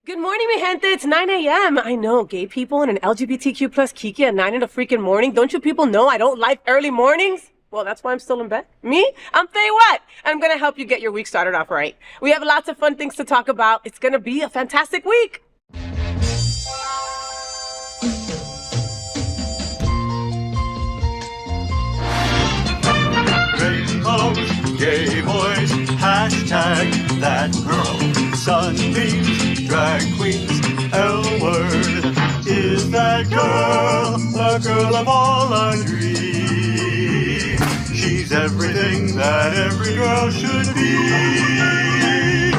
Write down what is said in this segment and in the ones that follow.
Good morning, mi gente. It's 9 a.m. I know, gay people and an LGBTQ plus Kiki at 9 in the freaking morning. Don't you people know I don't like early mornings? Well, that's why I'm still in bed. Me? I'm FayWhat. And I'm going to help you get your week started off right. We have lots of fun things to talk about. It's going to be a fantastic week. Gay boys, hashtag that girl, sunbeams, drag queens, L-word, is that girl, the girl of all our dreams. She's everything that every girl should be.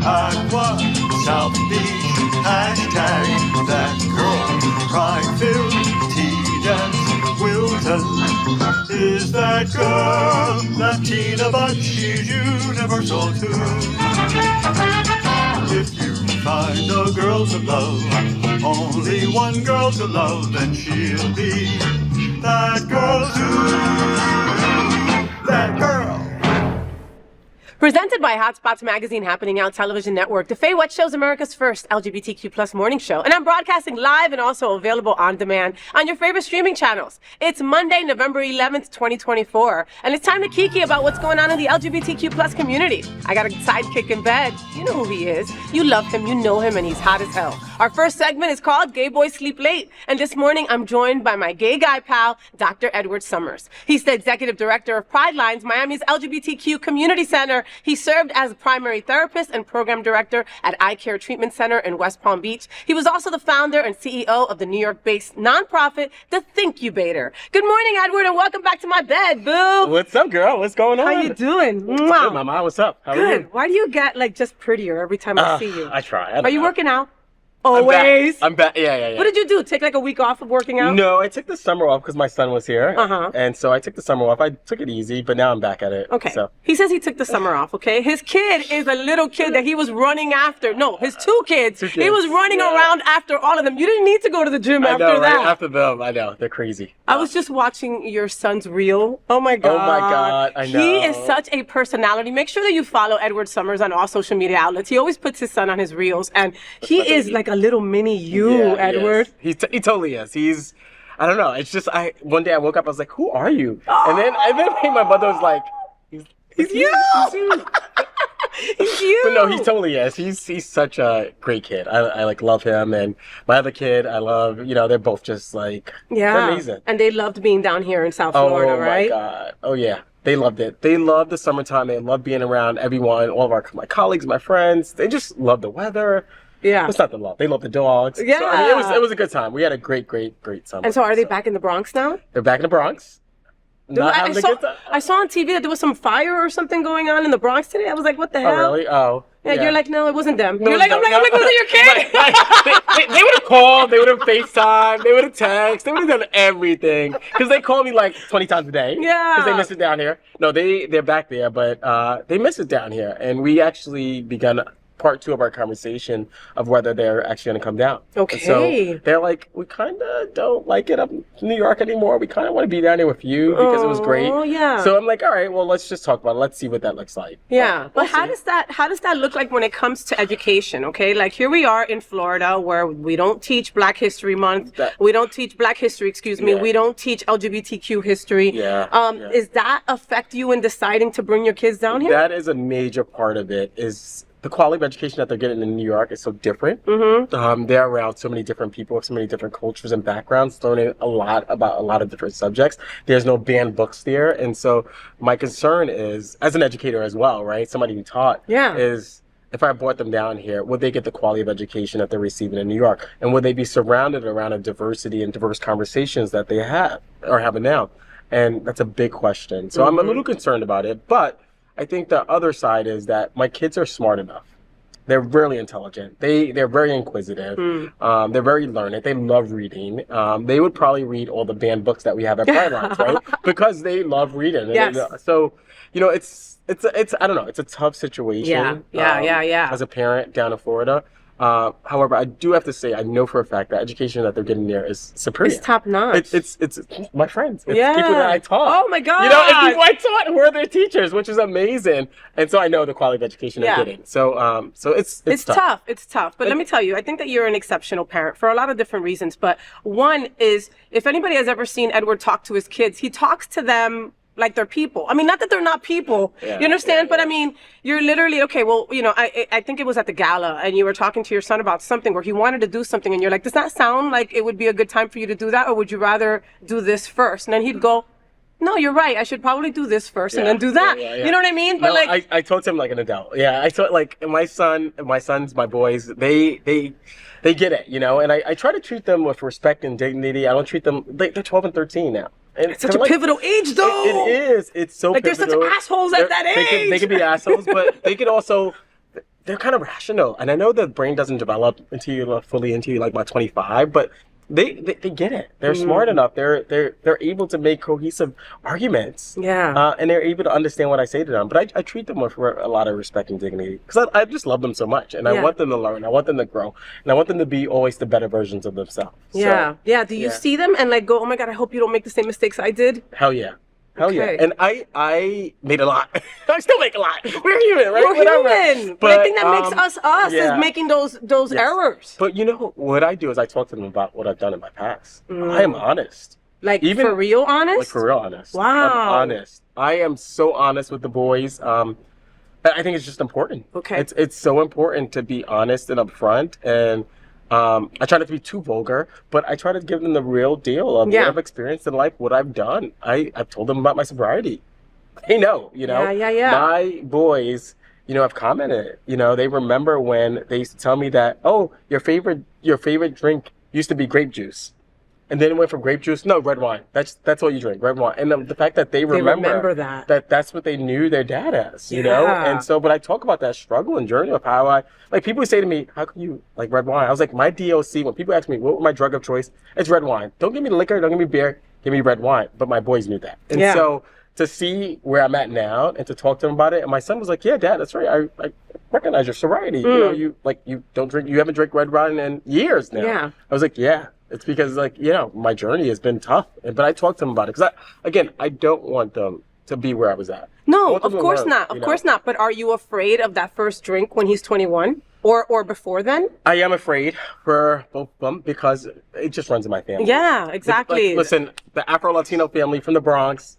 Aqua, South Beach, hashtag that girl, pride-filled, tea-dance, Wilton. Is that girl Latina, but she's universal too. If you find a girl to love, only one girl to love, then she'll be that girl too. That girl. Presented by Hotspots Magazine, Happening Out Television Network, the FayWhat Show's America's first LGBTQ plus morning show. And I'm broadcasting live and also available on demand on your favorite streaming channels. It's Monday, November 11th, 2024. And it's time to kiki about what's going on in the LGBTQ plus community. I got a sidekick in bed. You know who he is. You love him, you know him, and he's hot as hell. Our first segment is called Gay Boys Sleep Late. And this morning, I'm joined by my gay guy pal, Dr. Edward Summers. He's the executive director of Pridelines, Miami's LGBTQ Community Center. He served as primary therapist and program director at Eye Care Treatment Center in West Palm Beach. He was also the founder and CEO of the New York-based nonprofit, the Thinkubator. Good morning, Edward, and welcome back to my bed, boo. What's up, girl? What's going on? How you doing? Good, mama. What's up? How are Good. you? Why do you get like just prettier every time I see you? I try. Are you working out? I'm Always. back. Yeah. What did you do? Take like a week off of working out? No, I took the summer off because my son was here. Uh-huh. And so I took the summer off. I took it easy, but now I'm back at it. Okay. So. He says he took the summer off, okay? His kid is a little kid that he was running after. No, his two kids. He was running around after all of them. You didn't need to go to the gym after know, that. Right? After them, I know. They're crazy. I was just watching your son's reel. Oh my God. Oh my God, I know. He is such a personality. Make sure that you follow Edward Summers on all social media outlets. He always puts his son on his reels, and he is like a little mini you, Edward. He totally is. I don't know. It's just one day I woke up, I was like, who are you? And then my mother was like, he's you. He's you. He's you. But no, he totally is. He's such a great kid. I like love him, and my other kid I love. You know, they're both just like they're amazing. And they loved being down here in South Florida, right? Oh my God. Oh yeah. They loved it. They loved the summertime. They loved being around everyone, all of my colleagues, my friends. They just loved the weather. Yeah. It's not the love. They love the dogs. Yeah. So, I mean, it was a good time. We had a great summer. And so are they back in the Bronx now? They're back in the Bronx. I saw on TV that there was some fire or something going on in the Bronx today. I was like, what the hell? Oh, really? Oh. Yeah, you're like, no, it wasn't them. No, I'm like, was it your kid? They would have called, they would have FaceTime, they would have texted, they would have done everything. Because they call me like 20 times a day. Yeah. Because they miss it down here. No, they're back there, but they miss it down here. And we actually begun part 2 of our conversation of whether they're actually going to come down. Okay. And so they're like, we kind of don't like it up in New York anymore. We kind of want to be down here with you because it was great. Oh, yeah. So I'm like, all right, well, let's just talk about it. Let's see what that looks like. Yeah. But how does that look like when it comes to education? Okay. Like here we are in Florida where we don't teach Black History Month. We don't teach Black History, excuse me. Yeah. We don't teach LGBTQ history. Yeah. Does that affect you in deciding to bring your kids down here? That is a major part of it. Is the quality of education that they're getting in New York is so different. Mm-hmm. They're around so many different people, so many different cultures and backgrounds, learning a lot about a lot of different subjects. There's no banned books there. And so my concern is, as an educator as well, right, somebody who taught, is if I brought them down here, would they get the quality of education that they're receiving in New York? And would they be surrounded around a diversity and diverse conversations that they have or having now? And that's a big question. So I'm a little concerned about it, but I think the other side is that my kids are smart enough. They're really intelligent. They're very inquisitive. They're very learned. They love reading. They would probably read all the banned books that we have at Pridelines, right? Because they love reading. Yes. So, you know, it's I don't know. It's a tough situation. Yeah. As a parent down in Florida. However, I do have to say, I know for a fact that education that they're getting there is superior. It's top notch. It's my friends. It's Yeah. people that I taught. Oh my God. You know, and people I taught who are their teachers, which is amazing. And so I know the quality of education they're getting. So it's tough. It's tough. But let me tell you, I think that you're an exceptional parent for a lot of different reasons. But one is, if anybody has ever seen Edward talk to his kids, he talks to them like they're people. I mean, not that they're not people, you understand? But I mean, you're literally, okay, well, you know, I think it was at the gala and you were talking to your son about something where he wanted to do something and you're like, does that sound like it would be a good time for you to do that? Or would you rather do this first? And then he'd go, no, you're right. I should probably do this first and then do that. You know what I mean? But no, I taught him like an adult. Yeah, I taught like my sons, my boys, they get it, you know, and I try to treat them with respect and dignity. I don't treat them, they're 12 and 13 now. And it's such a pivotal age, though. It is. It's so like pivotal. They're such assholes at that age. They can be assholes, but they can also, they're kind of rational. And I know the brain doesn't develop fully into you like about 25, but they get it. They're smart enough. They're able to make cohesive arguments. Yeah. And they're able to understand what I say to them. But I treat them with a lot of respect and dignity because I just love them so much, and I want them to learn. I want them to grow, and I want them to be always the better versions of themselves. Yeah. So, yeah. Do you see them and like go, oh my God, I hope you don't make the same mistakes I did? Hell yeah. Hell yeah. And I made a lot. I still make a lot. We're human, right? We're human. But I think that makes us is making those errors. But you know, what I do is I talk to them about what I've done in my past. I am honest. Like, even for real honest? Like, for real honest. Wow. I'm honest. I am so honest with the boys. I think it's just important. Okay. It's so important to be honest and upfront, and I try not to be too vulgar, but I try to give them the real deal of what I've experienced in life, what I've done. I've told them about my sobriety. They know, you know. Yeah. My boys, you know, have commented. You know, they remember when they used to tell me that, oh, your favorite drink used to be grape juice. And then it went from grape juice, no, red wine. That's all you drink, red wine. And the fact that they remember that's what they knew their dad as, you know? And so, but I talk about that struggle and journey of how like people say to me, how can you like red wine? I was like, my DOC, when people ask me, what was my drug of choice? It's red wine. Don't give me liquor, don't give me beer, give me red wine. But my boys knew that. And so to see where I'm at now and to talk to them about it, and my son was like, yeah, Dad, that's right. I recognize your sobriety. You know, you haven't drank red wine in years now. Yeah. I was like, yeah. It's because, like, you know, my journey has been tough. But I talked to them about it. Because, I don't want them to be where I was at. No, of course not. Of course not. But are you afraid of that first drink when he's 21? Or before then? I am afraid for both of them because it just runs in my family. Yeah, exactly. Like, listen, the Afro-Latino family from the Bronx,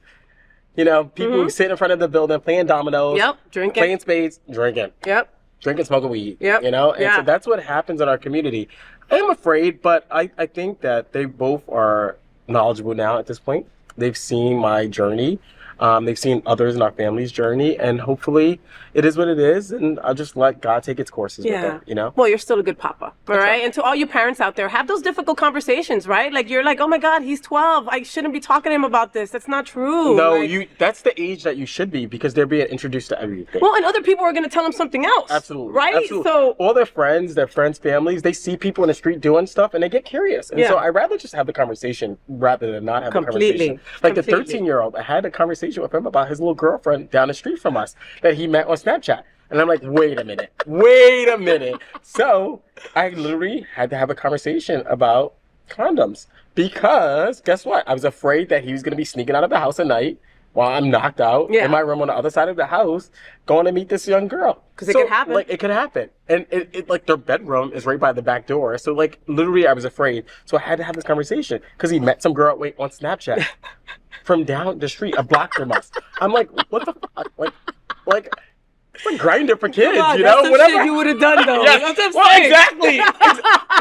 you know, people who sit in front of the building playing dominoes. Yep, drinking. Playing spades, drinking. Yep. Drinking, smoking weed. Yep. You know? And so that's what happens in our community. I am afraid, but I think that they both are knowledgeable now at this point. They've seen my journey. They've seen others in our family's journey, and hopefully it is what it is, and I'll just let God take its courses with it, you know? Well, you're still a good papa, all right? And to all you parents out there, have those difficult conversations, right? Like, you're like, oh my God, he's 12. I shouldn't be talking to him about this. That's not true. No, like, that's the age that you should be because they're being introduced to everything. Well, and other people are going to tell them something else. Absolutely. Right? Absolutely. So all their friends, families, they see people in the street doing stuff and they get curious. And so I'd rather just have the conversation rather than not have the conversation. Like the 13-year-old, I had a conversation with him about his little girlfriend down the street from us that he met on Snapchat. And I'm like, wait a minute. So I literally had to have a conversation about condoms because guess what? I was afraid that he was going to be sneaking out of the house at night while I'm knocked out in my room on the other side of the house going to meet this young girl. Because it could happen. Like, it could happen. And it like their bedroom is right by the back door. So like literally I was afraid. So I had to have this conversation because he met some girl on Snapchat from down the street, a block from us. I'm like, what the fuck? Like it's a grinder for kids, you know? That's whatever shit you would have done though. Yeah. Well, exactly.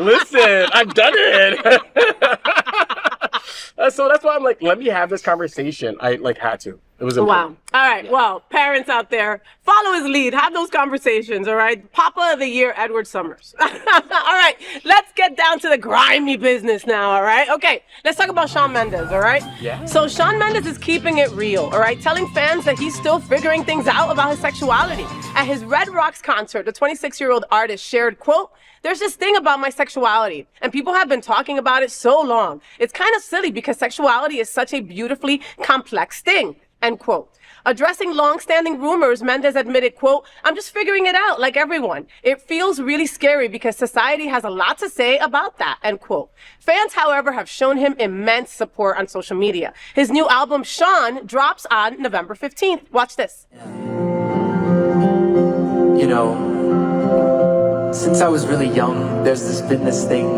Listen, I've done it. So that's why I'm like, let me have this conversation. I had to. It was important. Wow. All right. Yeah. Well, parents out there, follow his lead. Have those conversations, all right? Papa of the Year, Edward Summers. All right. Let's get down to the grimy business now, all right? Okay. Let's talk about Shawn Mendez, all right? Yeah. So Shawn Mendez is keeping it real, all right? Telling fans that he's still figuring things out about his sexuality. At his Red Rocks concert, the 26-year-old artist shared, quote, "There's this thing about my sexuality, and people have been talking about it so long. It's kind of silly because sexuality is such a beautifully complex thing. end quote. Addressing long-standing rumors, Mendez admitted, quote, "I'm just figuring it out like everyone. It feels really scary because society has a lot to say about that," end quote. Fans, however, have shown him immense support on social media. His new album, Shawn, drops on November 15th. Watch this. You know, since I was really young, there's just been this thing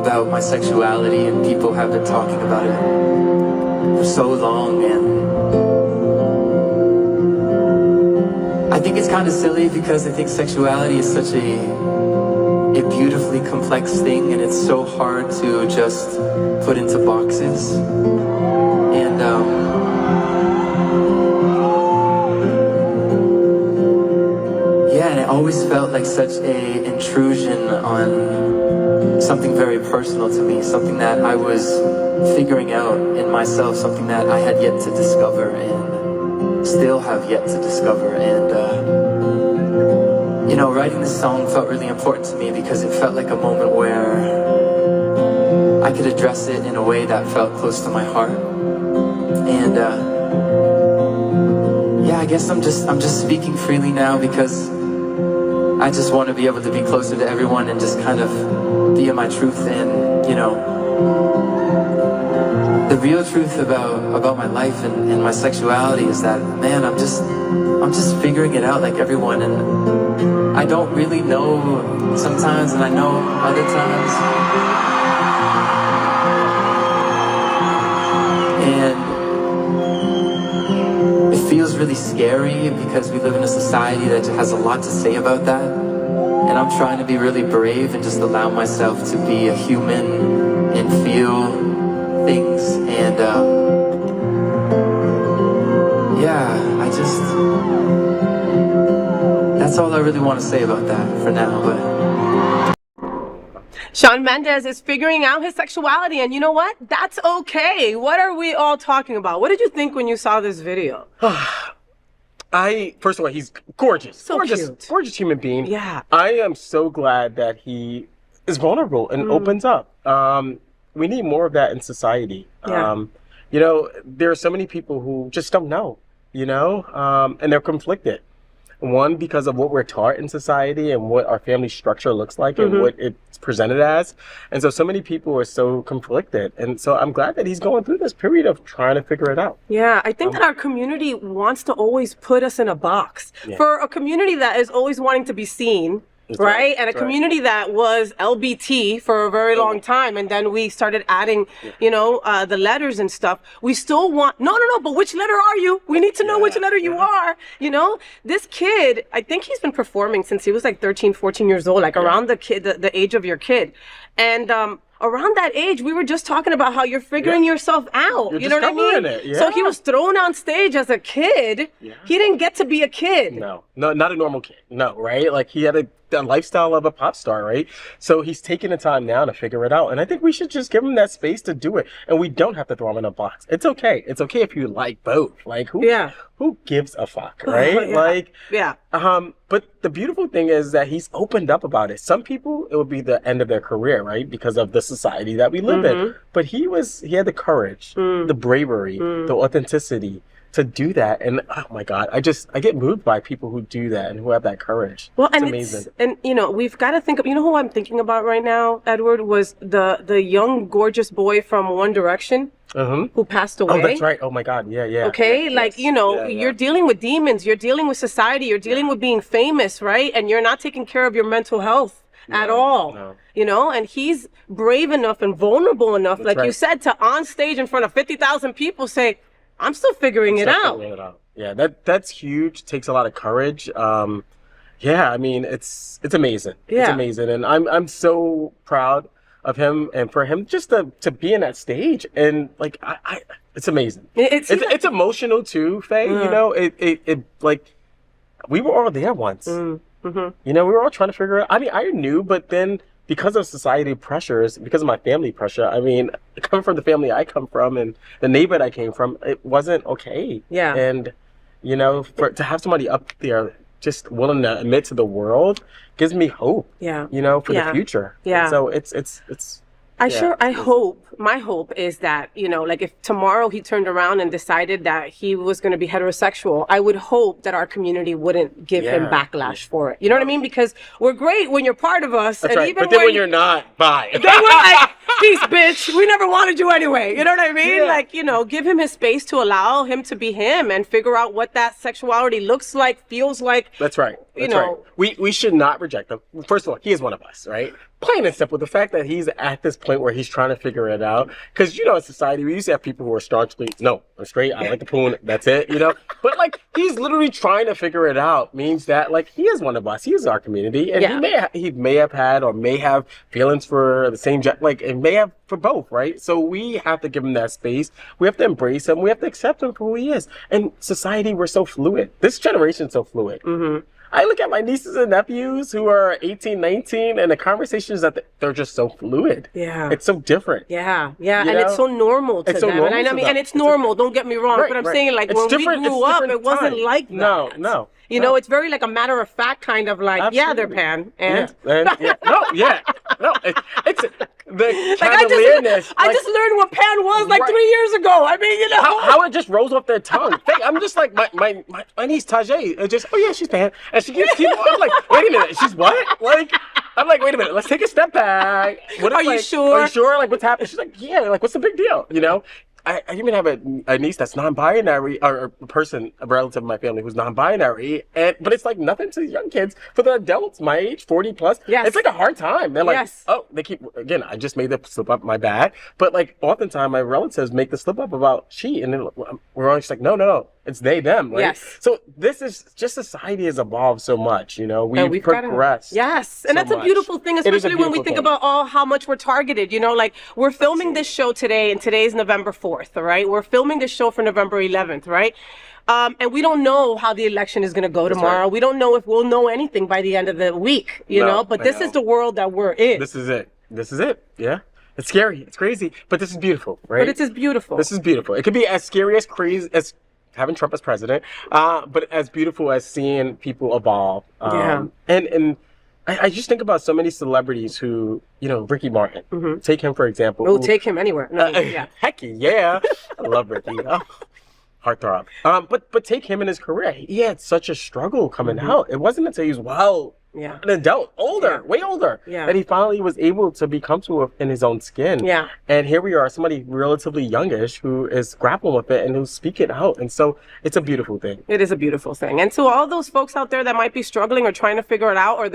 about my sexuality, and people have been talking about it for so long, and I think it's kind of silly because I think sexuality is such a beautifully complex thing, and it's so hard to just put into boxes. And yeah, and it always felt like such a intrusion on something very personal to me, something that I was figuring out in myself, something that I had yet to discover and still have yet to discover. And you know, writing this song felt really important to me because it felt like a moment where I could address it in a way that felt close to my heart. And yeah, I guess I'm just speaking freely now because I just want to be able to be closer to everyone and just kind of be in my truth. And you know, the real truth about my life and my sexuality is that, man, I'm just figuring it out like everyone, and I don't really know sometimes, and I know other times. And it feels really scary because we live in a society that has a lot to say about that. And I'm trying to be really brave and just allow myself to be a human and feel things. And yeah, that's all I really want to say about that for now. But Shawn Mendez is figuring out his sexuality, and you know what? That's okay. What are we all talking about? What did you think when you saw this video? First of all, he's gorgeous. So cute. Gorgeous human being. Yeah. I am so glad that he is vulnerable and opens up. We need more of that in society. Yeah. You know, there are so many people who just don't know, you know, and they're conflicted. One, because of what we're taught in society and what our family structure looks like and what it's presented as. And so many people are so conflicted. And so I'm glad that he's going through this period of trying to figure it out. Yeah, I think that our community wants to always put us in a box. Yeah. For a community that is always wanting to be seen, That's right? And a That's community that was LBT for a very long time, and then we started adding, you know, the letters and stuff. We still want, no, but which letter are you? We need to know which letter you are, you know? This kid, I think he's been performing since he was like 13, 14 years old, like around the age of your kid. And around that age, we were just talking about how you're figuring yourself out. You're you know what I mean? So he was thrown on stage as a kid. Yeah. He didn't get to be a kid. No, not a normal kid. No, right? Like he had a lifestyle of a pop star, right? So he's taking the time now to figure it out. And I think we should just give him that space to do it. And we don't have to throw him in a box. It's okay. It's okay if you like both. Like who gives a fuck, right? But the beautiful thing is that he's opened up about it. Some people, it would be the end of their career, right? Because of the society that we live in. But he had the courage, the bravery, the authenticity to do that. And oh my God, I get moved by people who do that and who have that courage. Well, it's amazing. And you know, we've got to think of, you know who I'm thinking about right now, Edward, was the young, gorgeous boy from One Direction. Who passed away. Oh, that's right. Oh my God. Yeah. Okay. You know, you're dealing with demons. You're dealing with society. You're dealing with being famous, right? And you're not taking care of your mental health at all. No. You know, and he's brave enough and vulnerable enough, you said, to on stage in front of 50,000 people say, I'm still figuring it out. Yeah, that's huge. Takes a lot of courage. Yeah, I mean, it's amazing. Yeah. It's amazing. And I'm so proud of him, and for him just to be in that stage, and like it's amazing. It's emotional too, Faye. You know, it like we were all there once. You know, we were all trying to figure it out. I mean, I knew, but then because of society pressures, because of my family pressure, I mean, coming from the family I come from and the neighborhood I came from, it wasn't okay. Yeah. And you know, to have somebody up there just willing to admit to the world gives me hope. Yeah. You know, for the future. Yeah. And so it's My hope is that, like if tomorrow he turned around and decided that he was going to be heterosexual, I would hope that our community wouldn't give him backlash for it. You know what I mean? Because we're great when you're part of us. That's and right. even But then when you're not, bye. then we're like, peace, bitch. We never wanted you anyway. You know what I mean? Yeah. Like, give him his space to allow him to be him and figure out what that sexuality looks like, feels like. That's right. That's right. We should not reject him. First of all, he is one of us, right? Plain and simple, the fact that he's at this point where he's trying to figure it out. Because, in society, we used to have people who are staunchly, no, I'm straight, I like the poon, that's it, But, like, he's literally trying to figure it out means that, like, he is one of us. He is our community. And he may have had or may have feelings for the same, and may have for both, right? So we have to give him that space. We have to embrace him. We have to accept him for who he is. And society, we're so fluid. This generation's so fluid. Mm-hmm. I look at my nieces and nephews who are 18, 19, and the conversations that they're just so fluid. Yeah. It's so different. Yeah. And it's so normal to them. And it's normal, don't get me wrong, but I'm saying, like, when we grew up, it wasn't like that. No. It's very like a matter of fact kind of like, they're pan. And? No, it's the cavalierness. I just learned what pan was like 3 years ago. I mean, How it just rolls off their tongue. I'm just like, my niece Tajay, just, oh yeah, she's pan. And she keeps, I'm like, wait a minute, she's what? Like, I'm like, wait a minute, let's take a step back. Are you sure? Are you sure? Like, what's happening? She's like, yeah, like, what's the big deal? I even have a niece that's non-binary, or a person, a relative of my family who's non-binary, but it's like nothing to young kids. For the adults, my age, 40 plus, it's like a hard time. They're like, they keep, again, I just made the slip up my bad, but like oftentimes my relatives make the slip up about she, and then we're always like, no, it's they, them, right? Yes. So this is just society has evolved so much, we've progressed. And that's a beautiful thing, especially when we think about how much we're targeted, like we're filming this show today, and today's November 4th. All right, we're filming this show for November 11th, right? And we don't know how the election is going to go tomorrow. Right. We don't know if we'll know anything by the end of the week, you know. But this is the world that we're in. This is it. Yeah. It's scary. It's crazy. But this is beautiful, right? But it is beautiful. This is beautiful. It could be as scary, as crazy as having Trump as president, but as beautiful as seeing people evolve. And I just think about so many celebrities who, Ricky Martin. Mm-hmm. Take him, for example. We'll take him anywhere. Heck yeah. I love Ricky. Heartthrob. But take him in his career. He had such a struggle coming out. It wasn't until he was an adult, way older, that he finally was able to be comfortable in his own skin. Yeah. And here we are, somebody relatively youngish who is grappling with it and who's speaking out. And so it's a beautiful thing. It is a beautiful thing. And to all those folks out there that might be struggling or trying to figure it out, or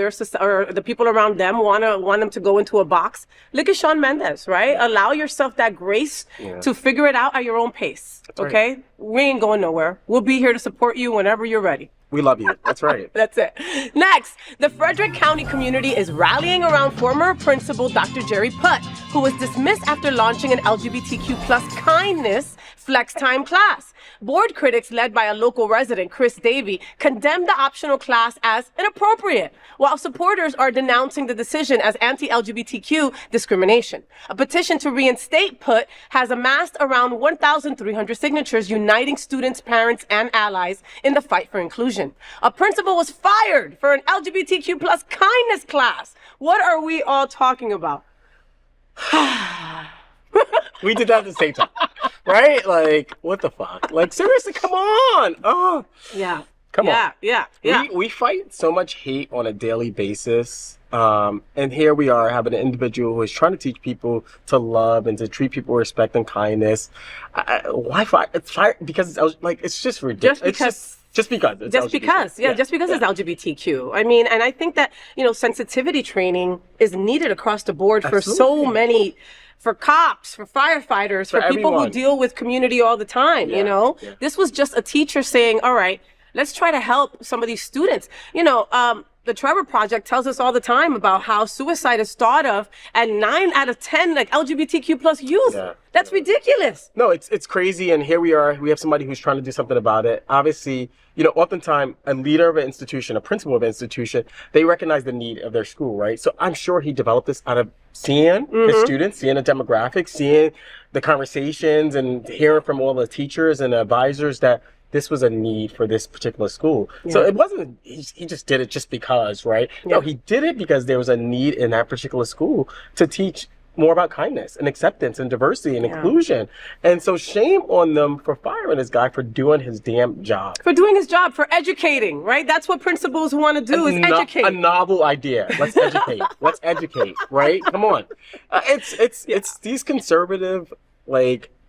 or the people around them want them to go into a box, look at Shawn Mendez, right? Allow yourself that grace to figure it out at your own pace. That's okay? Right. We ain't going nowhere. We'll be here to support you whenever you're ready. We love you. That's right. That's it. Next, the Frederick County community is rallying around former principal Dr. Jerry Putt, who was dismissed after launching an LGBTQ plus kindness flex time class. Board critics led by a local resident, Chris Davey, condemned the optional class as inappropriate, while supporters are denouncing the decision as anti-LGBTQ discrimination. A petition to reinstate Putt has amassed around 1,300 signatures, uniting students, parents, and allies in the fight for inclusion. A principal was fired for an LGBTQ plus kindness class. What are we all talking about? We did that at the same time, right? Like, what the fuck? Like, seriously, come on. Oh, yeah. Come on. Yeah. We fight so much hate on a daily basis. And here we are having an individual who is trying to teach people to love and to treat people with respect and kindness. Why fight? It's fight because it's like, it's just ridiculous. Just because it's LGBTQ. I mean, and I think that, sensitivity training is needed across the board for so many, for cops, for firefighters, for people everyone who deal with community all the time, This was just a teacher saying, all right, let's try to help some of these students. The Trevor Project tells us all the time about how suicide is thought of at 9 out of 10, like LGBTQ plus youth. Yeah. That's ridiculous. No, it's crazy. And here we are. We have somebody who's trying to do something about it. Obviously, oftentimes a leader of an institution, a principal of an institution, they recognize the need of their school, right? So I'm sure he developed this out of seeing his students, seeing the demographics, seeing the conversations and hearing from all the teachers and advisors that this was a need for this particular school. Yeah. So it wasn't, he just did it just because, right? Yeah. No, he did it because there was a need in that particular school to teach more about kindness and acceptance and diversity and inclusion. And so shame on them for firing this guy for doing his damn job. For doing his job, for educating, right? That's what principals want to do, is educate. A novel idea. Let's educate. Let's educate, right? Come on. It's these conservative,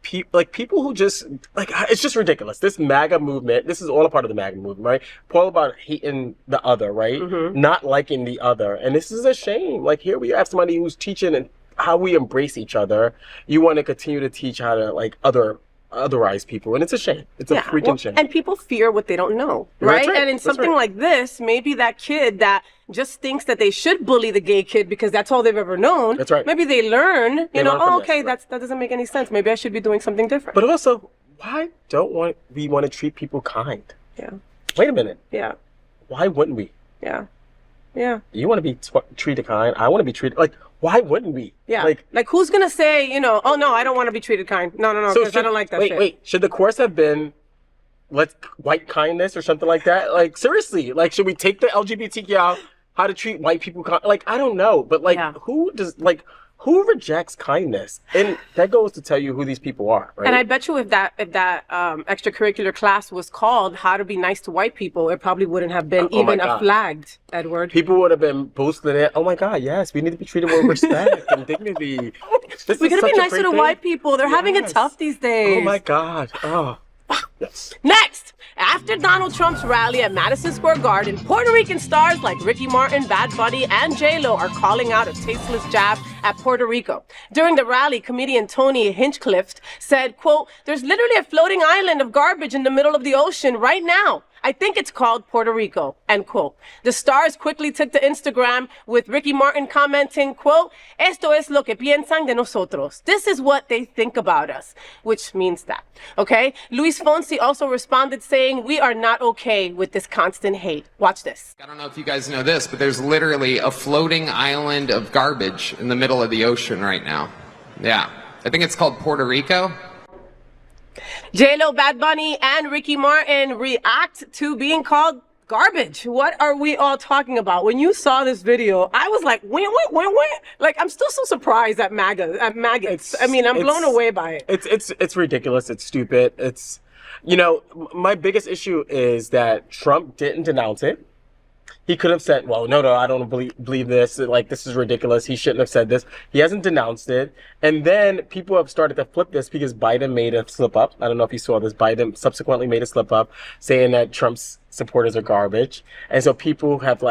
people who just, it's just ridiculous. This MAGA movement, this is all a part of the MAGA movement, right? All about hating the other, right? Not liking the other. And this is a shame. Like, here we have somebody who's teaching and how we embrace each other. You want to continue to teach how to otherize people, and it's a shame. It's a freaking shame. And people fear what they don't know, right? Right. And in something like this, maybe that kid that just thinks that they should bully the gay kid because that's all they've ever known. That's right. Maybe they learn, okay, right. that doesn't make any sense. Maybe I should be doing something different. But also, why don't we want to treat people kind? Yeah. Wait a minute. Yeah. Why wouldn't we? Yeah. Yeah. You want to be treated kind. I want to be treated why wouldn't we? Yeah. Like who's gonna say, oh no, I don't want to be treated kind. No, because I don't like that shit. Wait. Should the course have been white kindness or something like that? Like, seriously, should we take the LGBTQ out? How to treat white people? I don't know, but who rejects kindness? And that goes to tell you who these people are, right? And I bet you if that extracurricular class was called "How to Be Nice to White People," it probably wouldn't have been flagged, Edward. People would have been posting it. Oh my God, yes, we need to be treated with respect and dignity. We gotta be nicer to white people. They're having it tough these days. Oh my God. Oh. Yes. Next, after Donald Trump's rally at Madison Square Garden, Puerto Rican stars like Ricky Martin, Bad Bunny, and J-Lo are calling out a tasteless jab at Puerto Rico. During the rally, comedian Tony Hinchcliffe said, quote, "There's literally a floating island of garbage in the middle of the ocean right now. I think it's called Puerto Rico," end quote. The stars quickly took to Instagram with Ricky Martin commenting, quote, "Esto es lo que piensan de nosotros." This is what they think about us, which means that, okay? Luis Fonsi also responded saying, "We are not okay with this constant hate." Watch this. I don't know if you guys know this, but there's literally a floating island of garbage in the middle of the ocean right now. Yeah. I think it's called Puerto Rico. J-Lo, Bad Bunny, and Ricky Martin react to being called garbage. What are we all talking about? When you saw this video, I was like, wait. Like, I'm still so surprised at maggots. I'm blown away by it. It's ridiculous. It's stupid. It's, my biggest issue is that Trump didn't denounce it. He could have said, well, no, I don't believe this. This is ridiculous. He shouldn't have said this. He hasn't denounced it. And then people have started to flip this because Biden made a slip up. I don't know if you saw this. Biden subsequently made a slip up saying that Trump's supporters are garbage. And so people have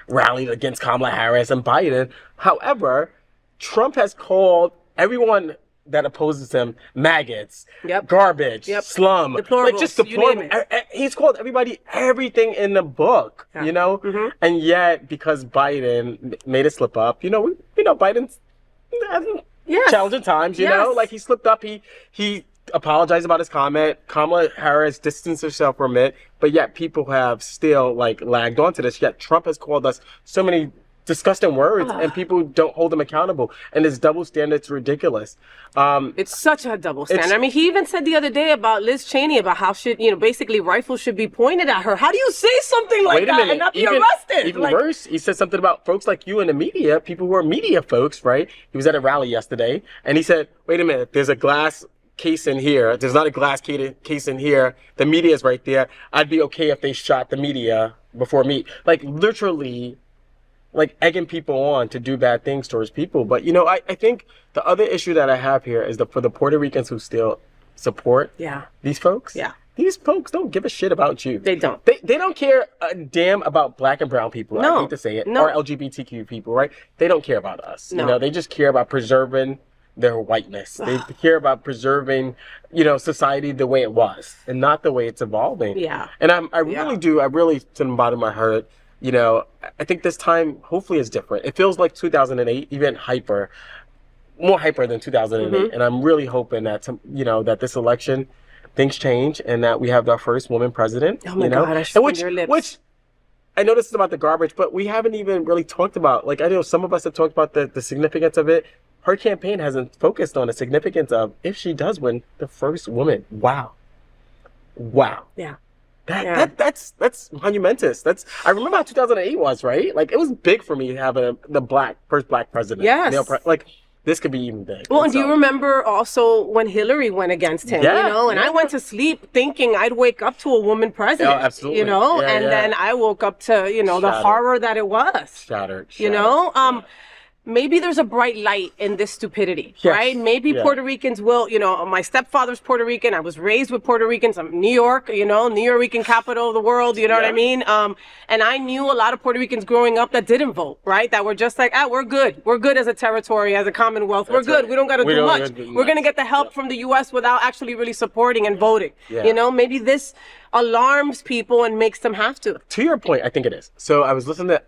rallied against Kamala Harris and Biden. However, Trump has called everyone that opposes him maggots, garbage, slum, deplorables, just deplorable. He's called everybody everything in the book, and yet because Biden made a slip up, Biden's having challenging times, you know, he slipped up, he apologized about his comment. Kamala Harris distanced herself from it, but yet people have still lagged onto this. Yet Trump has called us so many disgusting words, and people don't hold him accountable. And this double standard's ridiculous. It's such a double standard. He even said the other day about Liz Cheney about how basically rifles should be pointed at her. How do you say something like that and not be arrested? Even worse, he said something about folks like you in the media, people who are media folks, right? He was at a rally yesterday, and he said, wait a minute, there's a glass case in here. There's not a glass case in here. The media's right there. I'd be okay if they shot the media before me. Literally, egging people on to do bad things towards people. But, I think the other issue that I have here is for the Puerto Ricans who still support these folks. Yeah. These folks don't give a shit about you. They don't. They don't care a damn about black and brown people. No. I hate to say it. No. Or LGBTQ people, right? They don't care about us. No. They just care about preserving their whiteness. They care about preserving, society the way it was and not the way it's evolving. Yeah. And I really, to the bottom of my heart, I think this time hopefully is different. It feels like 2008, even more hyper than 2008. And I'm really hoping that, that this election, things change and that we have our first woman president. Oh my God, I should feel your lips. Which, I know this is about the garbage, but we haven't even really talked about, I know some of us have talked about the significance of it. Her campaign hasn't focused on the significance of if she does win, the first woman. Wow. Yeah. That's monumentous. I remember how 2008 was, right? It was big for me having the first black president. Yes. this could be even big. Well, and do you remember also when Hillary went against him, Yeah, you know, and I went to sleep thinking I'd wake up to a woman president, absolutely. you know, Yeah, and yeah. then I woke up to, you know, the Shattered. horror that it was, Shattered. you know, maybe there's a bright light in this stupidity, Yes. right? Maybe Yeah. Puerto Ricans will, you know, my stepfather's Puerto Rican. I was raised with Puerto Ricans. I'm New York, you know, New York capital of the world, you know what I mean? And I knew a lot of Puerto Ricans growing up that didn't vote, right? That were just like, we're good. We're good as a territory, as a commonwealth. We're That's good. right. We don't got to We do don't much. gotta do We're going to much. get the help from the U.S. without actually really supporting and voting. Yeah. You know, maybe this alarms people and makes them have to. To your point, I think it is. So I was listening to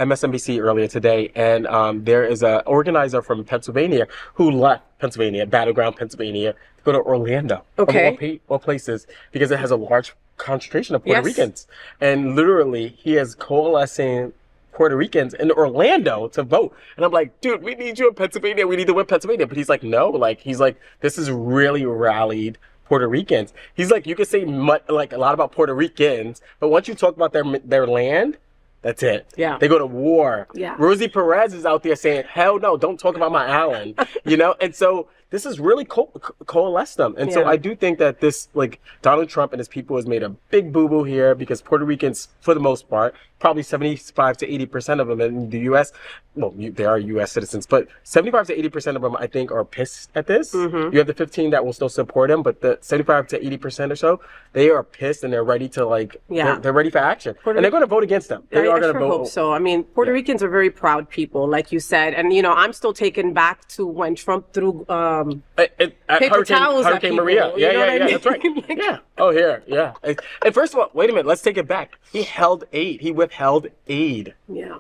MSNBC earlier today, and there is an organizer from Pennsylvania who left Pennsylvania, battleground Pennsylvania, to go to Orlando. Okay. Of all places, because it has a large concentration of Puerto Yes. Ricans. And literally, he is coalescing Puerto Ricans in Orlando to vote. And I'm like, dude, we need you in Pennsylvania. We need to win Pennsylvania. But he's like, no, this is really rallied Puerto Ricans. He's like, you can say like a lot about Puerto Ricans, but once you talk about their land, that's it. Yeah. They go to war. Yeah. Rosie Perez is out there saying, hell no, don't talk about my island. You know? And so this has really coalesced them. And so Yeah. I do think that this, like, Donald Trump and his people has made a big boo-boo here, because Puerto Ricans, for the most part, probably 75 to 80% of them in the U.S., well, they are U.S. citizens, but 75 to 80% of them, I think, are pissed at this. Mm-hmm. You have the 15 that will still support him, but the 75 to 80% or so, they are pissed and they're ready to, like, Yeah. they're ready for action. Puerto And they're Rico- going to vote against them. They I are going to sure vote. hope so. I mean, Puerto Ricans are very proud people, like you said. And, you know, I'm still taken back to when Trump threw paper towels at Hurricane people, Maria. you Yeah, know yeah, what I yeah. mean? That's right. Like- Yeah. Oh, here. Yeah. And first of all, wait a minute. Let's take it back. He held aid. He withheld aid Yeah.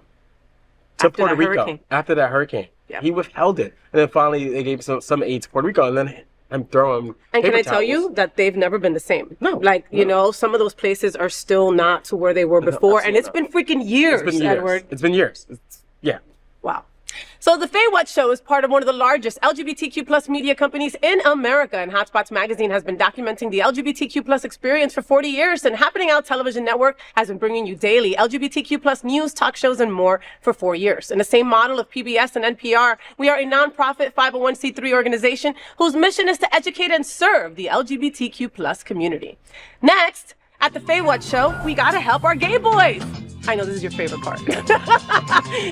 to After Puerto that Rico hurricane. after that hurricane. Yeah. He withheld it. And then finally they gave some aid to Puerto Rico, and then I'm throwing And can paper I tell you towels. that they've never been the same? No, Like, you no. know, some of those places are still not to where they were before. And it's been freaking years, It's been years. Edward. It's been years. Yeah. Wow. So the FayWhat Show is part of one of the largest LGBTQ plus media companies in America, and Hotspots Magazine has been documenting the LGBTQ plus experience for 40 years, and Happening Out Television Network has been bringing you daily LGBTQ plus news, talk shows, and more for 4 years. In the same model of PBS and NPR, we are a nonprofit 501c3 organization whose mission is to educate and serve the LGBTQ plus community. Next, at the FayWhat Show, we gotta help our gay boys. I know this is your favorite part.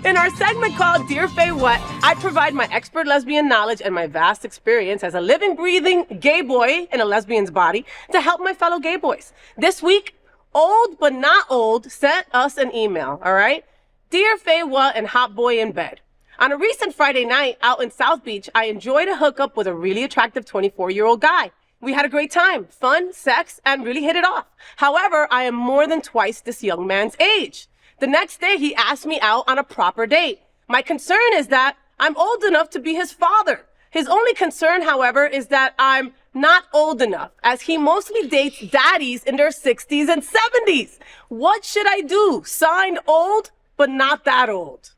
In our segment called Dear FayWhat, I provide my expert lesbian knowledge and my vast experience as a living, breathing gay boy in a lesbian's body to help my fellow gay boys. This week, Old But Not Old sent us an email, all right? Dear FayWhat and Hot Boy in Bed. On a recent Friday night out in South Beach, I enjoyed a hookup with a really attractive 24-year-old guy. We had a great time, fun, sex, and really hit it off. However, I am more than twice this young man's age. The next day, he asked me out on a proper date. My concern is that I'm old enough to be his father. His only concern, however, is that I'm not old enough, as he mostly dates daddies in their 60s and 70s. What should I do? Signed old, but not that old.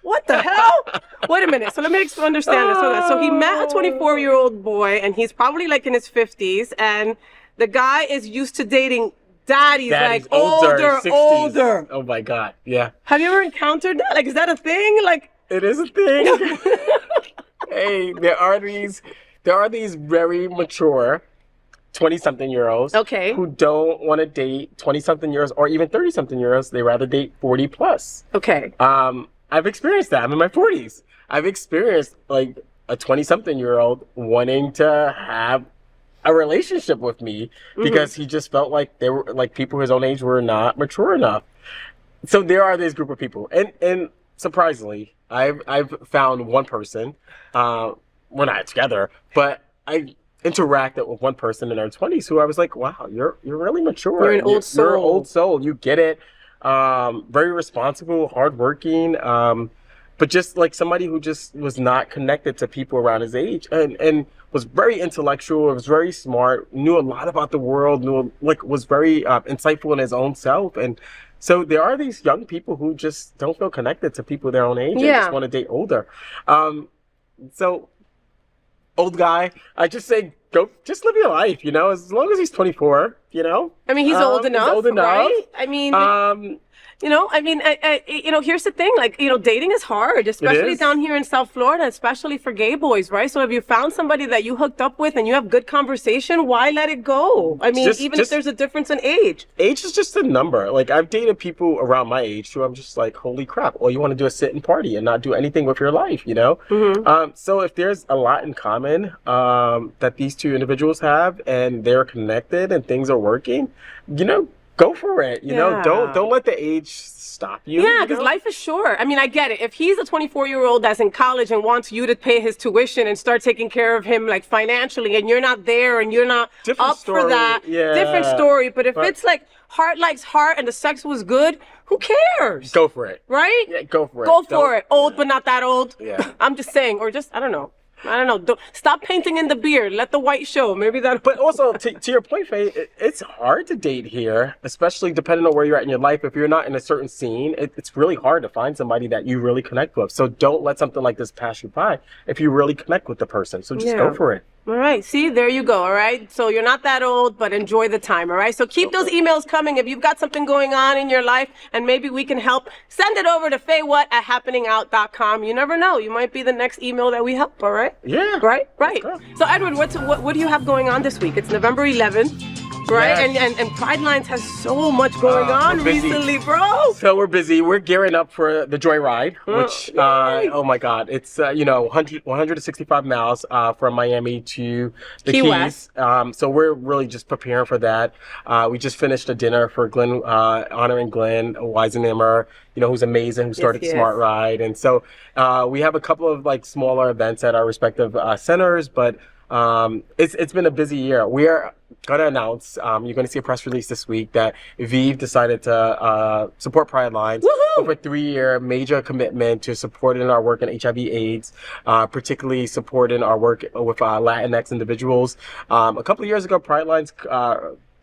What the hell? Wait a minute. So let me understand this. So he met a 24-year-old boy, and he's probably like in his 50s, and the guy is used to dating daddies like older. 60s. Oh my God. Yeah. Have you ever encountered that? Like, is that a thing? Like, It is a thing. Hey, there are these very mature 20-something-year-olds Okay. who don't want to date 20-something-year-olds or even 30-something-year-olds. They rather date 40 plus. okay. I've experienced that. I'm in my 40s. I've experienced like a 20-something-year-old wanting to have a relationship with me because he just felt like they were like people his own age were not mature enough. So there are this group of people, and surprisingly, I've found one person. We're not together, but I interacted with one person in their 20s who I was like, wow, you're really mature. You're an old soul. You're an old soul. You get it. Very responsible, hardworking, but just like somebody who just was not connected to people around his age, and was very intellectual, was very smart, knew a lot about the world, was very insightful in his own self. And so there are these young people who just don't feel connected to people their own age and Yeah. just want to date older. So old guy, I just say, go, just live your life, you know, as long as he's 24, you know. I mean, he's old enough. He's old enough. Right? I mean, here's the thing, like, dating is hard, especially down here in South Florida, especially for gay boys, right? So if you found somebody that you hooked up with and you have good conversation, why let it go? I mean, even if there's a difference in age. Age is just a number. Like, I've dated people around my age who I'm just like, holy crap, all you want to do is sit and party and not do anything with your life, you know? Mm-hmm. So if there's a lot in common that these two individuals have and they're connected and things are working, go for it. You know, don't let the age stop you. Yeah, because life is short. I mean, I get it. If he's a 24-year-old that's in college and wants you to pay his tuition and start taking care of him, like, financially, and you're not there and you're not for that, different story. But if it's like heart likes heart and the sex was good, who cares? Go for it. Right? Yeah, go for it. Go for it. Old but not that old. Yeah. I'm just saying, or just, I don't know. Don't stop painting in the beard. Let the white show. Maybe that. But also, to your point, Faye, it's hard to date here, especially depending on where you're at in your life. If you're not in a certain scene, it's really hard to find somebody that you really connect with. So don't let something like this pass you by if you really connect with the person. So just go for it. All right. See, there you go. All right. So you're not that old, but enjoy the time. All right. So keep those emails coming. If you've got something going on in your life and maybe we can help, send it over to FayWhat@happeningout.com. You never know. You might be the next email that we help. All right. Yeah. Right. So Edward, what do you have going on this week? It's November 11th. Right, yes. and Pridelines has so much going on recently, bro. So we're busy. We're gearing up for the Joyride, which, oh my God, it's 165 miles from Miami to the Key Keys. West. So we're really just preparing for that. We just finished a dinner for Glenn, honoring Glenn Weisenheimer, who's amazing, who started Smart Ride, and so we have a couple of like smaller events at our respective centers, but it's been a busy year. We are going to announce, you're going to see a press release this week that Vive decided to support Pridelines with a 3-year major commitment to supporting our work in HIV/AIDS, particularly supporting our work with Latinx individuals. A couple of years ago, Pridelines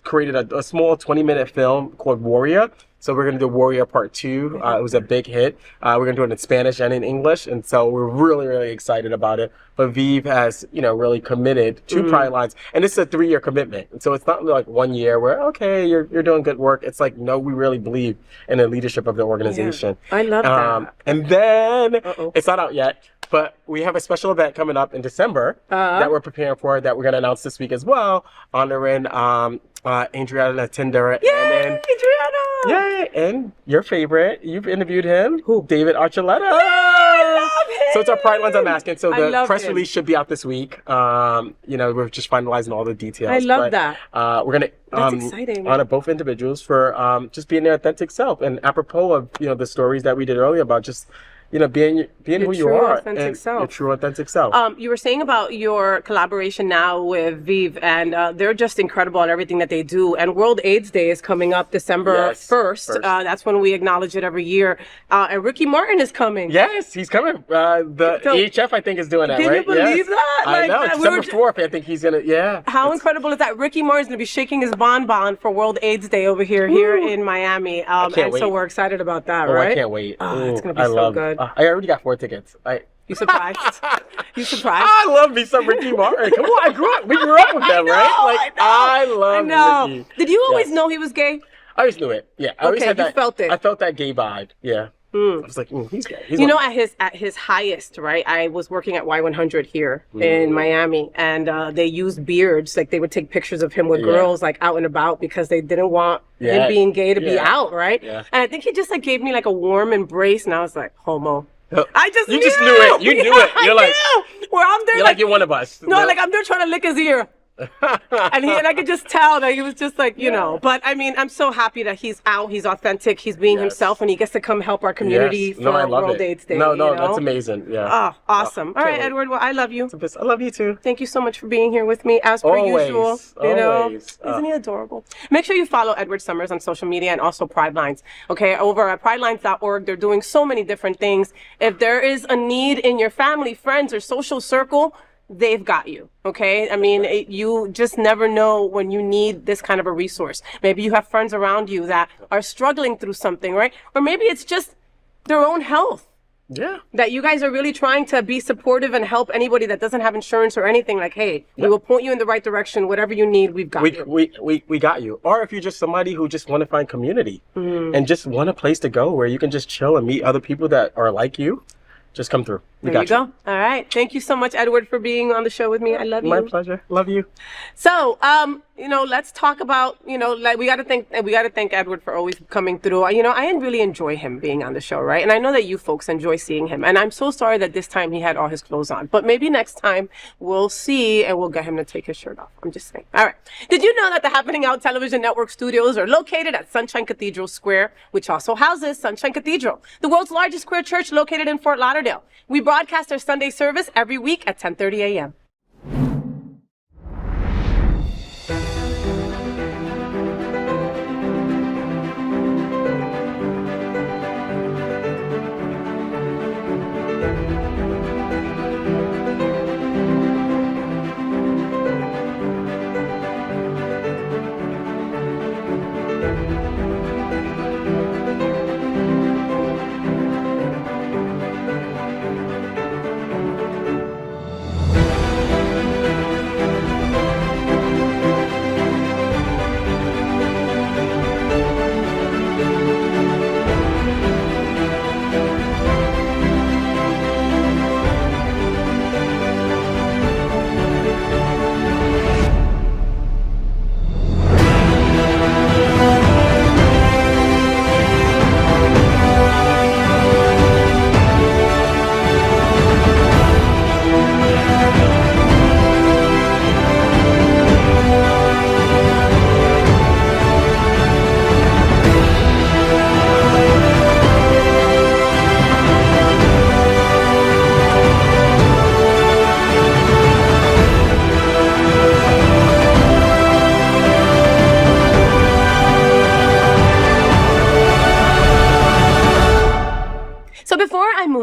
created a small 20-minute film called Warrior. So we're going to do Warrior Part 2. It was a big hit. We're going to do it in Spanish and in English. And so we're really, really excited about it. But Vive has, really committed to Pridelines. And it's a 3-year commitment. And so it's not like 1 year where, okay, you're doing good work. It's like, no, we really believe in the leadership of the organization. Yeah. I love that. And then, it's not out yet, but we have a special event coming up in December that we're preparing for, that we're going to announce this week as well, honoring Adriana Tindera. Yay, and Adriana! Yay! And your favorite, you've interviewed him. Who? David Archuleta. Yay, I love him! So it's our Pridelines Unmasking. So the press release should be out this week. We're just finalizing all the details. I love that. We're going to honor both individuals for just being their authentic self. And apropos of, the stories that we did earlier about just, being who you are, authentic self. Your true authentic self. You were saying about your collaboration now with Vive, and they're just incredible at everything that they do. And World AIDS Day is coming up December 1st. That's when we acknowledge it every year. And Ricky Martin is coming. Yes, he's coming. The EHF, I think, is doing that, right? Can you believe that? I know. December 4th, I think he's going to, How incredible is that? Ricky Martin's going to be shaking his bonbon for World AIDS Day over here in Miami. I can't wait. So we're excited about that, right? I can't wait. It's going to be so good. I already got 4 tickets. You surprised? You surprised? I love me some Ricky Martin. Come on, we grew up with them, right? I love Ricky. Did you always know he was gay? I always knew it. Yeah, I always had that. You felt it. I felt that gay vibe. Yeah. I was like, he's gay. At his highest, right? I was working at Y100 here in Miami, and they used beards. Like, they would take pictures of him with girls, like, out and about, because they didn't want him being gay to be out, right? Yeah. And I think he just, like, gave me, like, a warm embrace, and I was like, homo. I just You just knew it. You knew it. You're like, where I'm there, you're like, you're one of us. No, like, I'm there trying to lick his ear. and I could just tell that he was just like, but I mean, I'm so happy that he's out, he's authentic, he's being himself, and he gets to come help our community for World AIDS Day. No, that's amazing. Yeah. Oh, awesome. All right, Edward, well, I love you. I love you too. Thank you so much for being here with me, as per usual. Isn't he adorable? Make sure you follow Edward Summers on social media and also Pridelines. Okay, over at pridelines.org, they're doing so many different things. If there is a need in your family, friends, or social circle, they've got you, okay? I mean, you just never know when you need this kind of a resource. Maybe you have friends around you that are struggling through something, right? Or maybe it's just their own health. Yeah. That you guys are really trying to be supportive and help anybody that doesn't have insurance or anything. Like, hey, we will point you in the right direction. Whatever you need, we've got you. We got you. Or if you're just somebody who just want to find community and just want a place to go where you can just chill and meet other people that are like you, just come through. There you go. All right. Thank you so much, Edward, for being on the show with me. I love you. My pleasure. Love you. So, let's talk about, like we got to thank Edward for always coming through. I really enjoy him being on the show, right? And I know that you folks enjoy seeing him. And I'm so sorry that this time he had all his clothes on. But maybe next time we'll see and we'll get him to take his shirt off. I'm just saying. All right. Did you know that the Happening Out Television Network studios are located at Sunshine Cathedral Square, which also houses Sunshine Cathedral, the world's largest queer church located in Fort Lauderdale? We broadcast our Sunday service every week at 10:30 a.m.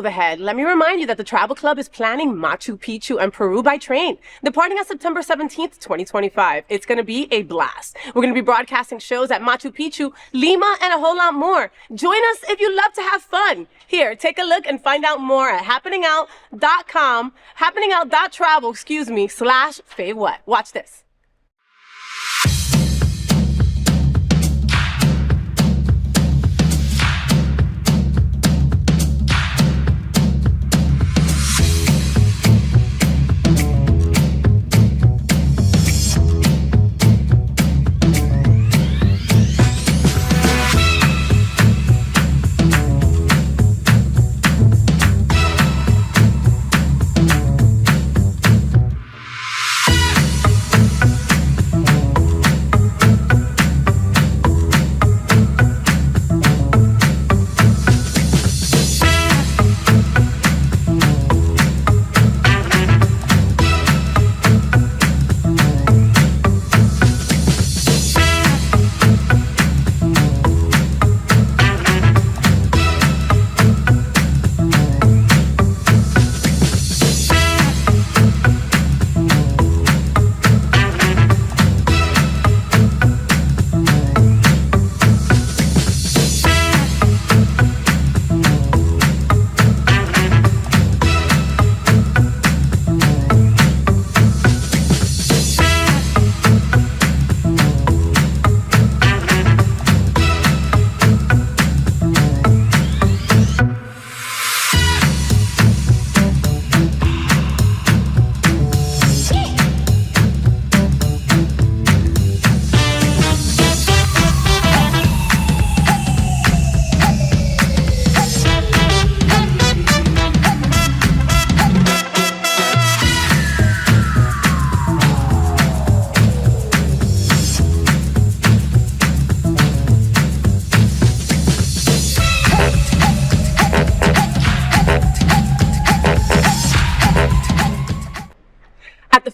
Ahead, let me remind you that the Travel Club is planning Machu Picchu and Peru by train, departing on September 17th, 2025. It's going to be a blast. We're going to be broadcasting shows at Machu Picchu, Lima, and a whole lot more. Join us if you love to have fun. Here, take a look and find out more at happeningout.com, happeningout.travel, /FayWhat. Watch this.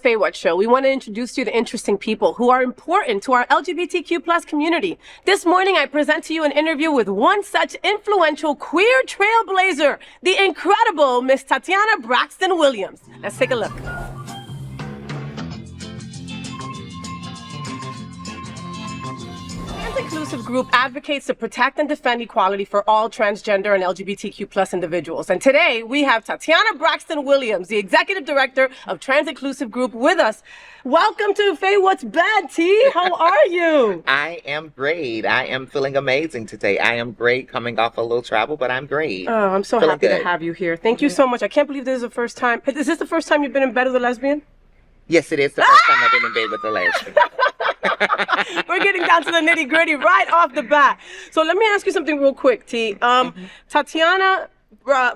FayWhat Show, we want to introduce you to interesting people who are important to our LGBTQ plus community. This morning, I present to you an interview with one such influential queer trailblazer, the incredible Miss Tatiana Braxton Williams. Let's take a look. Transinclusive group advocates to protect and defend equality for all transgender and LGBTQ plus individuals. And today we have Tatiana Braxton Williams, the executive director of Transinclusive Group, with us. Welcome to FayWhat's Bad, T. How are you? I am great. I am feeling amazing today. I am great coming off a little travel, but I'm great. Oh, I'm so Feeling happy good. to have you here. Thank you so much. I can't believe this is the first time. Is this the first time you've been in bed with a lesbian? Yes, it is the first time I've been in bed with a lesbian. We're getting down to the nitty gritty right off the bat. So let me ask you something real quick, T. Tatiana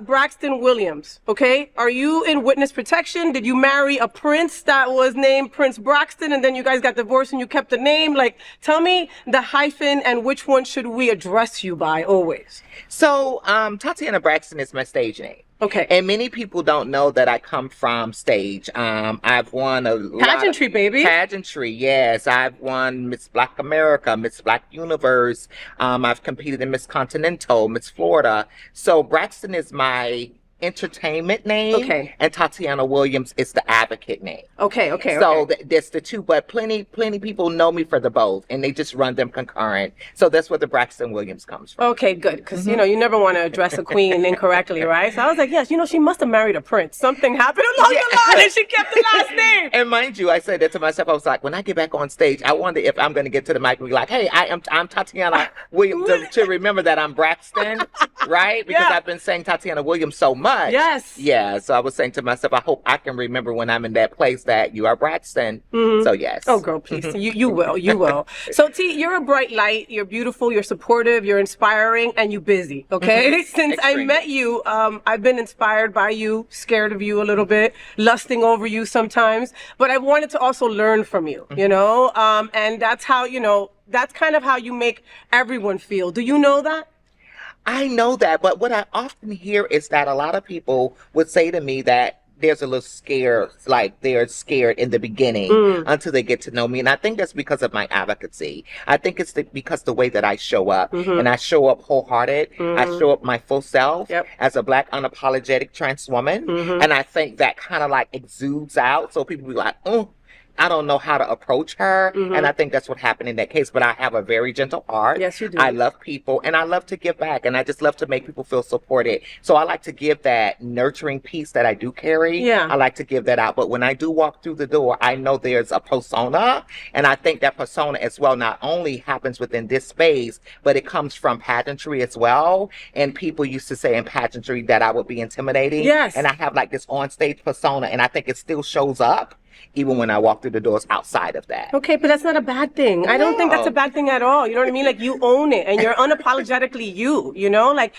Braxton Williams, okay? Are you in witness protection? Did you marry a prince that was named Prince Braxton and then you guys got divorced and you kept the name? Like, tell me the hyphen and which one should we address you by always? So, Tatiana Braxton is my stage name. Okay. And many people don't know that I come from stage. I've won a lot Pageantry, baby. Pageantry, yes. I've won Miss Black America, Miss Black Universe. I've competed in Miss Continental, Miss Florida. So Braxton is my entertainment name. Okay. And Tatiana Williams is the advocate name. Okay. So that's the two, but plenty people know me for the both, and they just run them concurrent. So that's where the Braxton Williams comes from. Okay, good. Because, you know, you never want to address a queen incorrectly, right? So I was like, yes, you know, she must have married a prince. Something happened along the line and she kept the last name. And mind you, I said that to myself. I was like, when I get back on stage, I wonder if I'm going to get to the mic and be like, hey, I'm Tatiana Williams, to remember that I'm Braxton, right? Because I've been saying Tatiana Williams so much. Yes. Yeah, so I was saying to myself, I hope I can remember when I'm in that place that you are Braxton. So yes. Oh, girl, please. You will. So, T, you're a bright light. You're beautiful. You're supportive. You're inspiring, and you're busy. Okay. Since I met you, I've been inspired by you, scared of you a little bit, lusting over you sometimes. But I wanted to also learn from you. You know, and that's how that's kind of how you make everyone feel. Do you know that? I know that, but what I often hear is that a lot of people would say to me that there's a little scare, like they're scared in the beginning until they get to know me. And I think that's because of my advocacy. I think it's because the way that I show up, and I show up wholehearted. I show up my full self as a Black unapologetic trans woman. And I think that kind of like exudes out. So people be like, oh, I don't know how to approach her. And I think that's what happened in that case. But I have a very gentle heart. Yes, you do. I love people and I love to give back. And I just love to make people feel supported. So I like to give that nurturing piece that I do carry. Yeah. I like to give that out. But when I do walk through the door, I know there's a persona. And I think that persona as well not only happens within this space, but it comes from pageantry as well. And people used to say in pageantry that I would be intimidating. Yes. And I have like this on-stage persona. And I think it still shows up even when I walk through the doors outside of that. Okay, but that's not a bad thing. I don't think that's a bad thing at all. You know what I mean? Like, you own it and you're unapologetically you know? Like,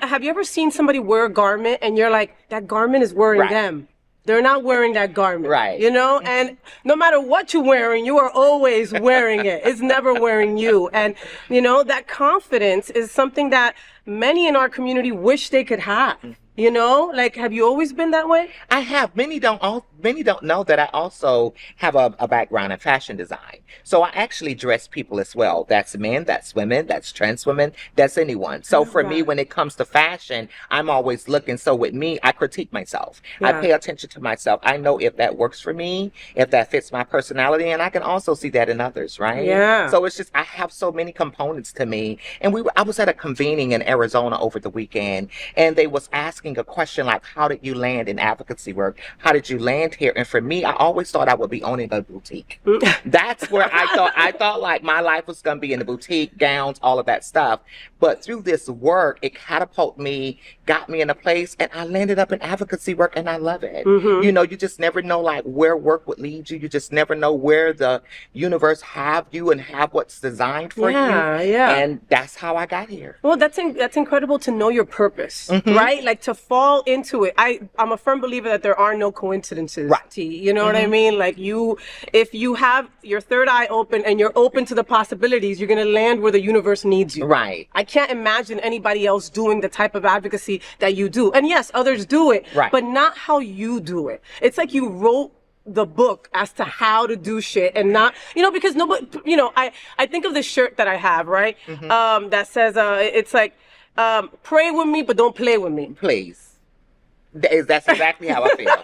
have you ever seen somebody wear a garment and you're like, that garment is wearing them? They're not wearing that garment. Right. You know? And no matter what you're wearing, you are always wearing it. It's never wearing you. And, that confidence is something that many in our community wish they could have. You know, like, have you always been that way? I have. Many don't know that I also have a background in fashion design. So I actually dress people as well. That's men, that's women, that's trans women, that's anyone. So for me, when it comes to fashion, I'm always looking. So with me, I critique myself. I pay attention to myself. I know if that works for me, if that fits my personality, and I can also see that in others, right? Yeah. So it's just, I have so many components to me. And I was at a convening in Arizona over the weekend, and they was asking a question like, how did you land in advocacy work? How did you land here? And for me, I always thought I would be owning a boutique. That's where I thought like my life was going to be in the boutique, gowns, all of that stuff. But through this work, it catapulted me, got me in a place, and I landed up in advocacy work, and I love it. You know, you just never know like where work would lead you. You just never know where the universe have you and have what's designed for you. Yeah. And that's how I got here. Well, that's incredible to know your purpose, right? Like, to fall into it. I'm a firm believer that there are no coincidences. Right. T, you know what I mean? Like, if you have your third eye open and you're open to the possibilities, you're going to land where the universe needs you. Right. I can't imagine anybody else doing the type of advocacy that you do. And yes, others do it, but not how you do it. It's like you wrote the book as to how to do shit and not, because nobody, I think of this shirt that I have, right? That says, it's like, pray with me, but don't play with me. Please. That's exactly how I feel.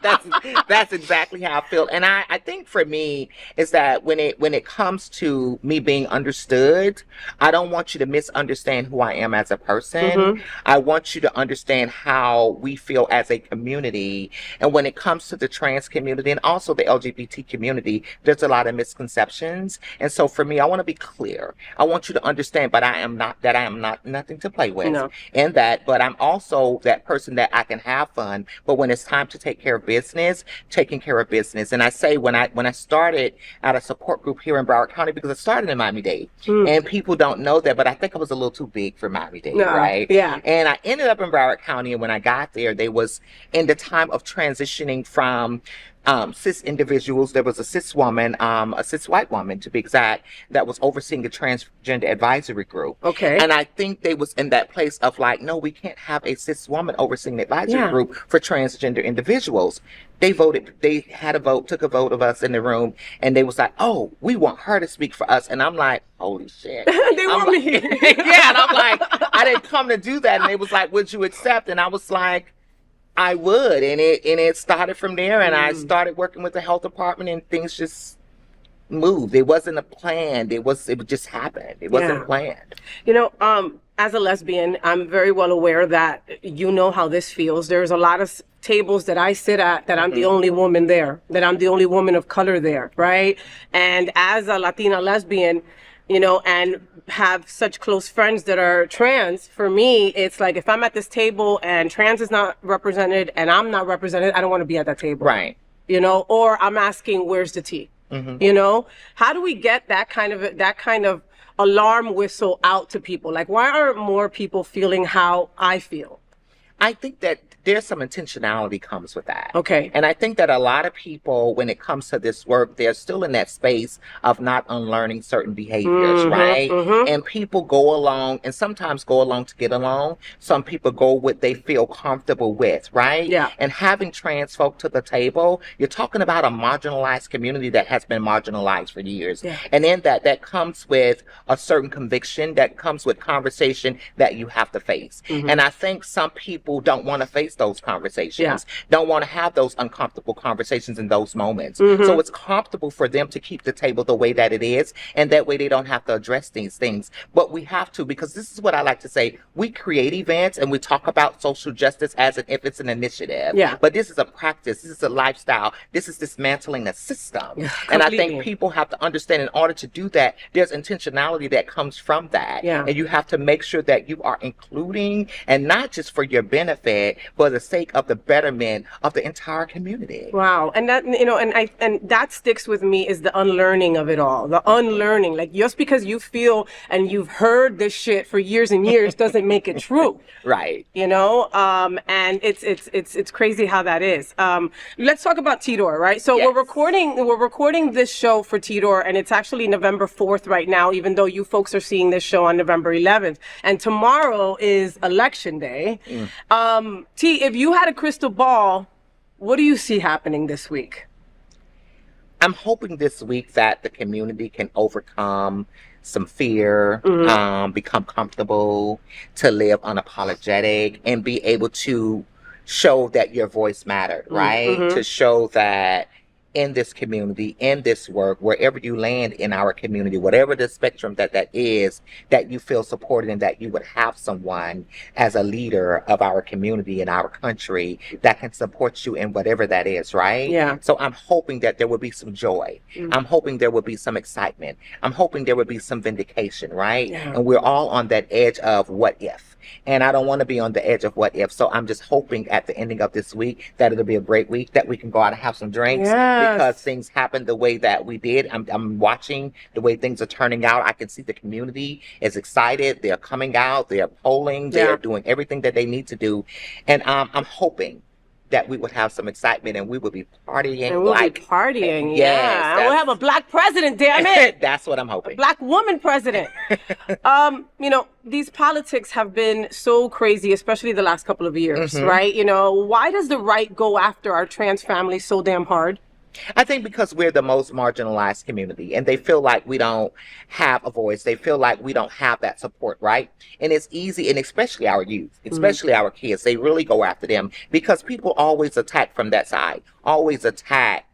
That's exactly how I feel. And I think for me is that when it comes to me being understood, I don't want you to misunderstand who I am as a person. I want you to understand how we feel as a community. And when it comes to the trans community and also the LGBT community, there's a lot of misconceptions. And so for me, I want to be clear. I want you to understand, but I am not nothing to play with. No. And that, but I'm also that person that I can have fun. But when it's time to take care of business, taking care of business. And I say when I started at a support group here in Broward County, because I started in Miami-Dade, and people don't know that, but I think I was a little too big for Miami-Dade, right? Yeah. And I ended up in Broward County, and when I got there, they was in the time of transitioning from cis individuals. There was a cis woman, a cis white woman to be exact, that was overseeing a transgender advisory group. Okay. And I think they was in that place of like, no, we can't have a cis woman overseeing the advisory group for transgender individuals. They had a vote, took a vote of us in the room, and they was like, oh, we want her to speak for us. And I'm like, holy shit. They want me. Yeah, and I'm like, I didn't come to do that. And they was like, would you accept? And I was like, I would, and it started from there, and I started working with the health department, and things just moved. It wasn't a plan. It just happened. It wasn't planned. You know, as a lesbian, I'm very well aware that you know how this feels. There's a lot of tables that I sit at that I'm the only woman there, that I'm the only woman of color there, right? And as a Latina lesbian, you know, and have such close friends that are trans, for me, it's like if I'm at this table and trans is not represented and I'm not represented, I don't want to be at that table. Right. You know, or I'm asking, where's the tea? You know, how do we get that kind of alarm whistle out to people? Like, why aren't more people feeling how I feel? I think that there's some intentionality comes with that. Okay. And I think that a lot of people, when it comes to this work, they're still in that space of not unlearning certain behaviors, right? And people go along, and sometimes go along to get along. Some people go what they feel comfortable with, right? Yeah. And having trans folk to the table, you're talking about a marginalized community that has been marginalized for years. Yeah. And in that comes with a certain conviction, that comes with conversation that you have to face. And I think some people don't want to face those conversations, don't want to have those uncomfortable conversations in those moments. So it's comfortable for them to keep the table the way that it is, and that way they don't have to address these things. But we have to, because this is what I like to say, we create events and we talk about social justice as if it's an initiative. Yeah. But this is a practice, this is a lifestyle, this is dismantling a system. And I think people have to understand, in order to do that, there's intentionality that comes from that. Yeah. And you have to make sure that you are including, and not just for your benefit, for the sake of the betterment of the entire community. Wow. And that, you know, and that sticks with me, is the unlearning of it all. The unlearning. Like, just because you feel and you've heard this shit for years and years doesn't make it true. Right. You know, and it's crazy how that is. Let's talk about Tidor, right? So we're recording this show for Tidor, and it's actually November 4th right now, even though you folks are seeing this show on November 11th. And tomorrow is election day. T, if you had a crystal ball, what do you see happening this week? I'm hoping this week that the community can overcome some fear, become comfortable to live unapologetic, and be able to show that your voice mattered, right? To show that in this community, in this work, wherever you land in our community, whatever the spectrum that is, that you feel supported, and that you would have someone as a leader of our community and our country that can support you in whatever that is, right? Yeah. So I'm hoping that there will be some joy. I'm hoping there will be some excitement. I'm hoping there will be some vindication, right? Yeah. And we're all on that edge of what if. And I don't want to be on the edge of what if. So I'm just hoping at the ending of this week that it'll be a great week, that we can go out and have some drinks, because things happen the way that we did. I'm watching the way things are turning out. I can see the community is excited. They're coming out. They're polling. They're doing everything that they need to do. And I'm hoping that we would have some excitement, and we would be partying. And we'll be partying, yes, and we'll have a black president, damn it. That's what I'm hoping. Black woman president. You know, these politics have been so crazy, especially the last couple of years, right? You know, why does the right go after our trans families so damn hard? I think because we're the most marginalized community and they feel like we don't have a voice. They feel like we don't have that support, right? And it's easy, and especially our youth, especially our kids, they really go after them because people always attack from that side, always attack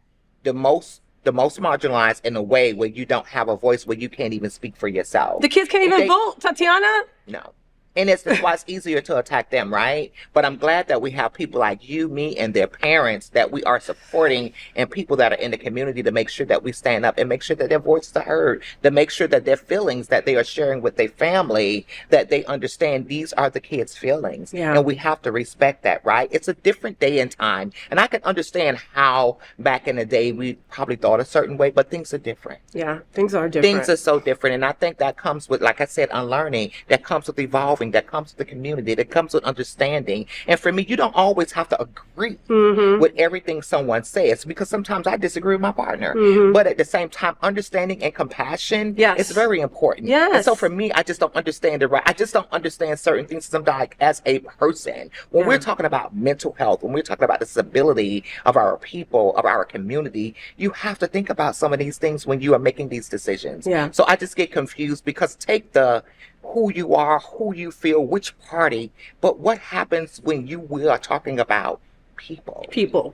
the most marginalized in a way where you don't have a voice, where you can't even speak for yourself. The kids can't even vote, Tatiana? No. And that's why it's easier to attack them, right? But I'm glad that we have people like you, me, and their parents that we are supporting, and people that are in the community to make sure that we stand up and make sure that their voices are heard, to make sure that their feelings that they are sharing with their family, that they understand these are the kids' feelings. Yeah. And we have to respect that, right? It's a different day and time. And I can understand how back in the day we probably thought a certain way, but things are different. Yeah, things are different. Things are so different. And I think that comes with, like I said, unlearning, that comes with evolving, that comes with the community, that comes with understanding. And for me, you don't always have to agree with everything someone says, because sometimes I disagree with my partner. But at the same time, understanding and compassion is very important. Yes. And so for me, I just don't understand it right. I just don't understand certain things sometimes, like, as a person. When we're talking about mental health, when we're talking about the stability of our people, of our community, you have to think about some of these things when you are making these decisions. Yeah. So I just get confused, because take the who you are, who you feel, which party, but what happens when we are talking about people? People.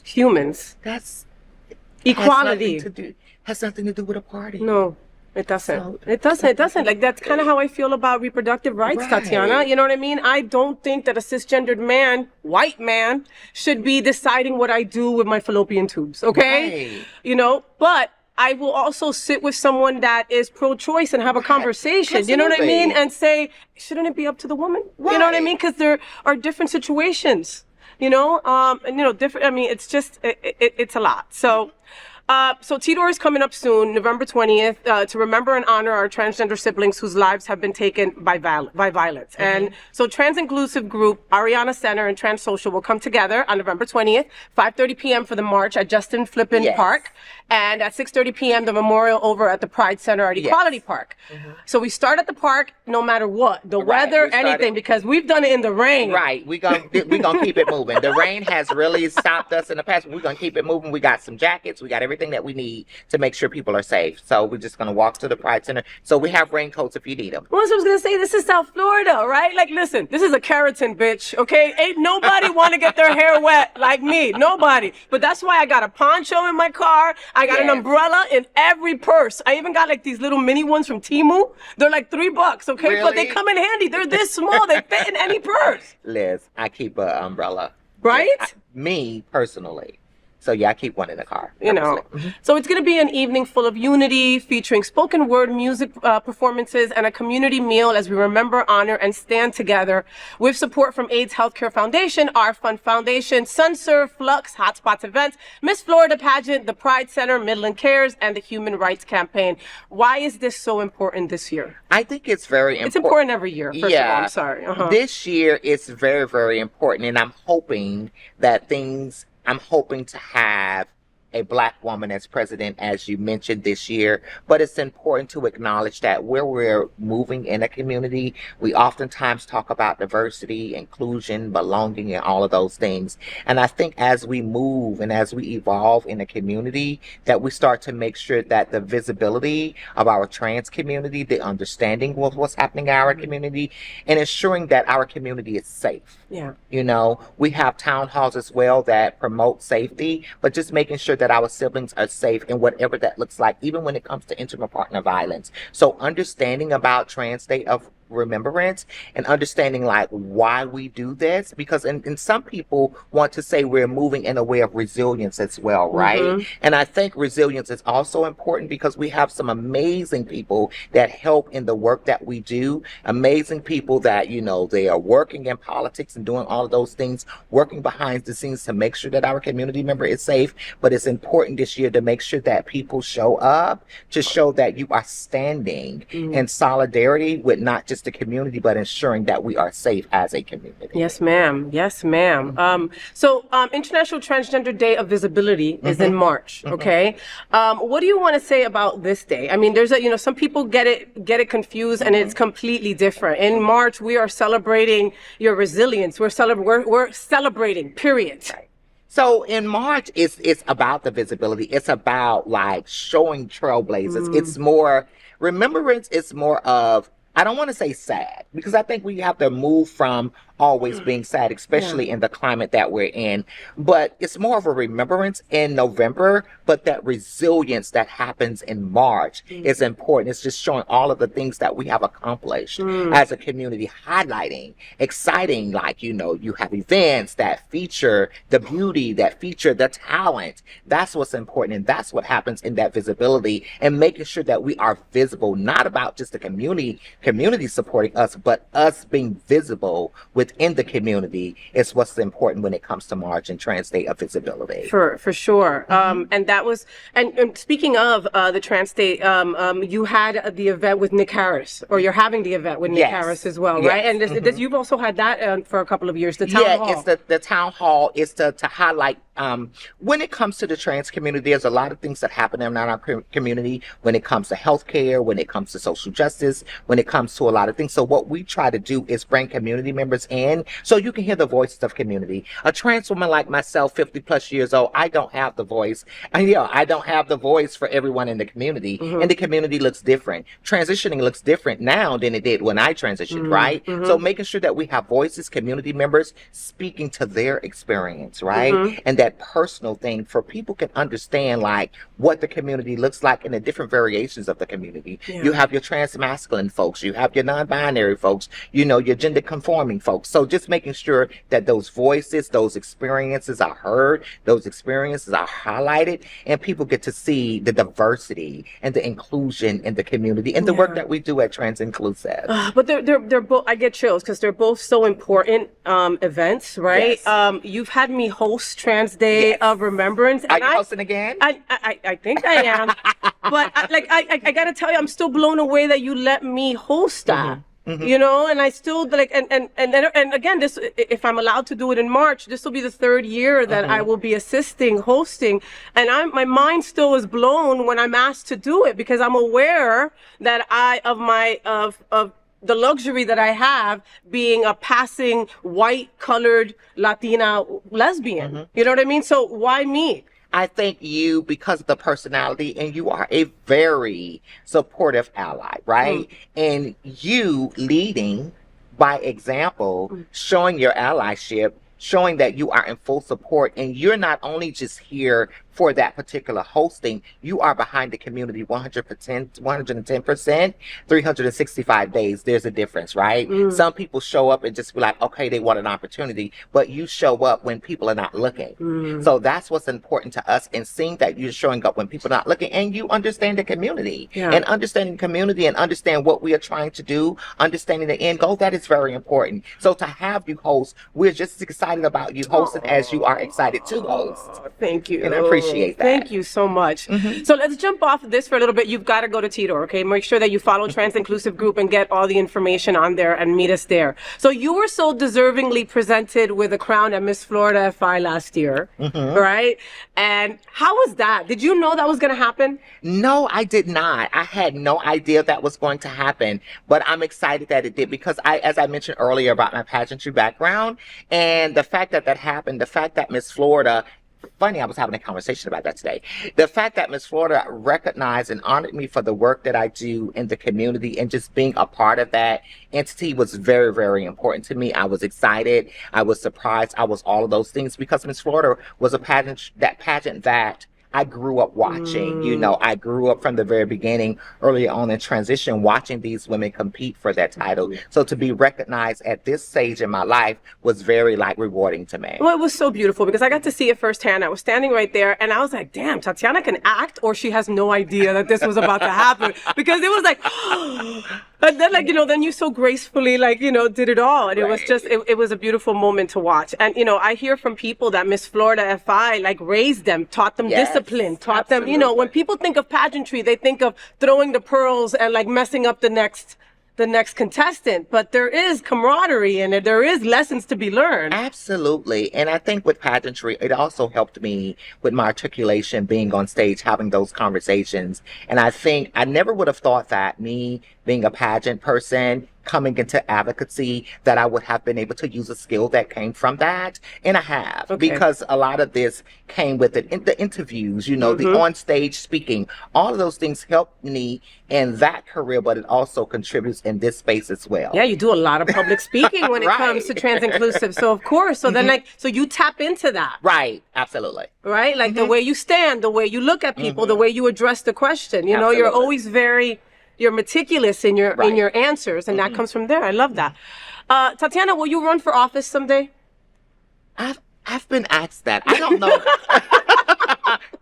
Humans. That's Equality. Has nothing to do with a party. No, it doesn't. So- It doesn't. Like, that's kind of how I feel about reproductive rights, Right. Tatiana. You know what I mean? I don't think that a cisgendered man, white man, should be deciding what I do with my fallopian tubes, okay? Right. You know, but I will also sit with someone that is pro-choice and have a conversation, you know what I Absolutely. mean? And say, shouldn't it be up to the woman? You know what I Right. mean? Because there are different situations, you know? And, you know, different, I mean, it's just, it's a lot. So Tidor is coming up soon, November 20th, to remember and honor our transgender siblings whose lives have been taken by violence. And so Transinclusive group, Ariana Center, and Trans Social will come together on November 20th, 5:30 p.m. for the march at Justin Flippin Park, and at 6:30 p.m. the memorial over at the Pride Center at Equality Park. So we start at the park no matter what, the weather, we started- anything, because we've done it in the rain. Right. We're gonna keep it moving. The rain has really stopped us in the past. We're gonna keep it moving. We got some jackets. We got everything that we need to make sure people are safe. So we're just gonna walk to the Pride Center. So we have raincoats if you need them. Well, I was gonna say, this is South Florida, right? Like, listen, this is a keratin, bitch, okay? Ain't nobody want to get their hair wet like me. Nobody. But that's why I got a poncho in my car. I got an umbrella in every purse. I even got like these little mini ones from Temu. They're like $3, okay? But they Really? come in handy. They're this small. They fit in any purse. Liz, I keep an umbrella. Right? Me personally. So yeah, I keep one in the car. You know, so it's going to be an evening full of unity, featuring spoken word music performances and a community meal as we remember, honor, and stand together with support from AIDS Healthcare Foundation, Our Fund Foundation, SunServe, Flux, Hotspots Events, Miss Florida Pageant, the Pride Center, Midland Cares, and the Human Rights Campaign. Why is this so important this year? I think it's very important. It's important every year, first of all. I'm sorry. This year it's very, very important, and I'm hoping to have a Black woman as president, as you mentioned, this year. But it's important to acknowledge that where we're moving in a community, we oftentimes talk about diversity, inclusion, belonging, and all of those things. And I think as we move and as we evolve in a community, that we start to make sure that the visibility of our trans community, the understanding of what's happening in our community, and ensuring that our community is safe. Yeah. You know, we have town halls as well that promote safety, but just making sure that our siblings are safe in whatever that looks like, even when it comes to intimate partner violence. So understanding about Trans Day of Remembrance and understanding like why we do this, because and some people want to say we're moving in a way of resilience as well, right? And I think resilience is also important because we have some amazing people that help in the work that we do, amazing people that, you know, they are working in politics and doing all of those things, working behind the scenes to make sure that our community member is safe. But it's important this year to make sure that people show up, to show that you are standing in solidarity with not just the community, but ensuring that we are safe as a community. Yes, ma'am. Yes, ma'am. So International Transgender Day of Visibility is in March. Okay. What do you want to say about this day? I mean, there's some people get it confused, and it's completely different. In March, we are celebrating your resilience. We're celebrating. Period. Right. So in March, it's about the visibility. It's about like showing trailblazers. It's more remembrance. It's more of, I don't want to say sad, because I think we have to move from always being sad, especially in the climate that we're in. But it's more of a remembrance in November, but that resilience that happens in March is important. It's just showing all of the things that we have accomplished as a community, highlighting, exciting, like, you know, you have events that feature the beauty, that feature the talent. That's what's important. And that's what happens in that visibility, and making sure that we are visible, not about just the community supporting us, but us being visible within the community is what's important when it comes to March and Trans Day of Visibility. For sure. And that was, and speaking of the Trans Day, you had the event with Nick Harris, or you're having the event with Nick Harris as well, right? And you've also had that for a couple of years, the town hall. It's the town hall is to highlight, when it comes to the trans community, there's a lot of things that happen in our community when it comes to healthcare, when it comes to social justice, when it comes to a lot of things. So what we try to do is bring community members in so you can hear the voices of community. A trans woman like myself, 50 plus years old, I don't have the voice. I don't have the voice for everyone in the community. And the community looks different. Transitioning looks different now than it did when I transitioned, right? So making sure that we have voices, community members speaking to their experience, right? And that personal thing for people can understand like what the community looks like in the different variations of the community. You have your trans masculine folks, you have your non-binary folks, you know, your gender conforming folks. So just making sure that those voices, those experiences are heard, those experiences are highlighted, and people get to see the diversity and the inclusion in the community and the work that we do at Transinclusive. But they're both, I get chills because they're both so important events, right? Yes. You've had me host Trans Day of Remembrance. Are you hosting again? I think I am. But I gotta tell you, I'm still blown away that you let me host that. You know, and I still like, and again, this, if I'm allowed to do it in March, this will be the third year that I will be assisting, hosting, and my mind still is blown when I'm asked to do it, because I'm aware that of the luxury that I have being a passing white colored Latina lesbian. You know what I mean? So why me? I think you, because of the personality, and you are a very supportive ally, right? And you leading by example, showing your allyship, showing that you are in full support, and you're not only just here for that particular hosting, you are behind the community 110%, 365 days. There's a difference, right? Some people show up and just be like, okay, they want an opportunity, but you show up when people are not looking. So that's what's important to us, and seeing that you're showing up when people are not looking, and you understand the community, and understanding community, and understand what we are trying to do, understanding the end goal, that is very important. So to have you host, we're just as excited about you hosting as you are excited to host. Thank you. And I appreciate that. Thank you so much. So let's jump off of this for a little bit. You've got to go to Tidor, okay? Make sure that you follow Transinclusive Group and get all the information on there and meet us there. So you were so deservingly presented with a crown at Miss Florida FI last year, right? And how was that? Did you know that was going to happen? No, I did not. I had no idea that was going to happen, but I'm excited that it did, because as I mentioned earlier about my pageantry background, and the fact that happened, the fact that Miss Florida, funny, I was having a conversation about that today. The fact that Miss Florida recognized and honored me for the work that I do in the community, and just being a part of that entity was very, very important to me. I was excited. I was surprised. I was all of those things, because Miss Florida was a pageant that I grew up watching. You know, I grew up from the very beginning, early on in transition, watching these women compete for that title. So to be recognized at this stage in my life was very rewarding to me. Well, it was so beautiful, because I got to see it firsthand. I was standing right there, and I was like, damn, Tatiana can act, or she has no idea that this was about to happen. Because it was like, and then then you so gracefully did it all. And it was just, it was a beautiful moment to watch. And, I hear from people that Miss Florida FI raised them, taught them discipline, taught them, when people think of pageantry, they think of throwing the pearls and messing up the next contestant, but there is camaraderie in it. There is lessons to be learned. Absolutely. And I think with pageantry, it also helped me with my articulation, being on stage, having those conversations. And I think I never would have thought that me being a pageant person coming into advocacy that I would have been able to use a skill that came from that. And I have, because a lot of this came with it. In the interviews, you know, the on-stage speaking, all of those things helped me in that career, but it also contributes in this space as well. Yeah, you do a lot of public speaking when it comes to Transinclusive. So of course, so then like, so you tap into that. Right, absolutely. Right? Like the way you stand, the way you look at people, the way you address the question. You know, you're always you're meticulous in your answers, and that comes from there. I love that. Tatiana, will you run for office someday? I've been asked that. I don't know.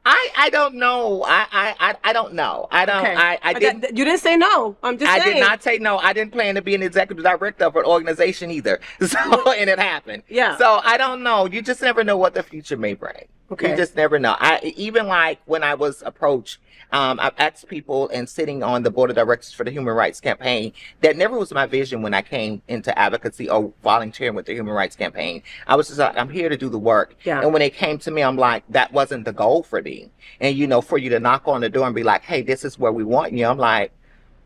I don't know. I don't know. I don't. Okay. I didn't. You didn't say no. I'm just saying. I did not say no. I didn't plan to be an executive director of an organization either. So, and it happened. Yeah. So I don't know. You just never know what the future may bring. Okay. You just never know. Even like when I was approached, I've asked people and sitting on the board of directors for the Human Rights Campaign, that never was my vision when I came into advocacy or volunteering with the Human Rights Campaign. I was just like, I'm here to do the work. Yeah. And when it came to me, I'm like, that wasn't the goal for me. And, you know, for you to knock on the door and be like, hey, this is where we want you. I'm like,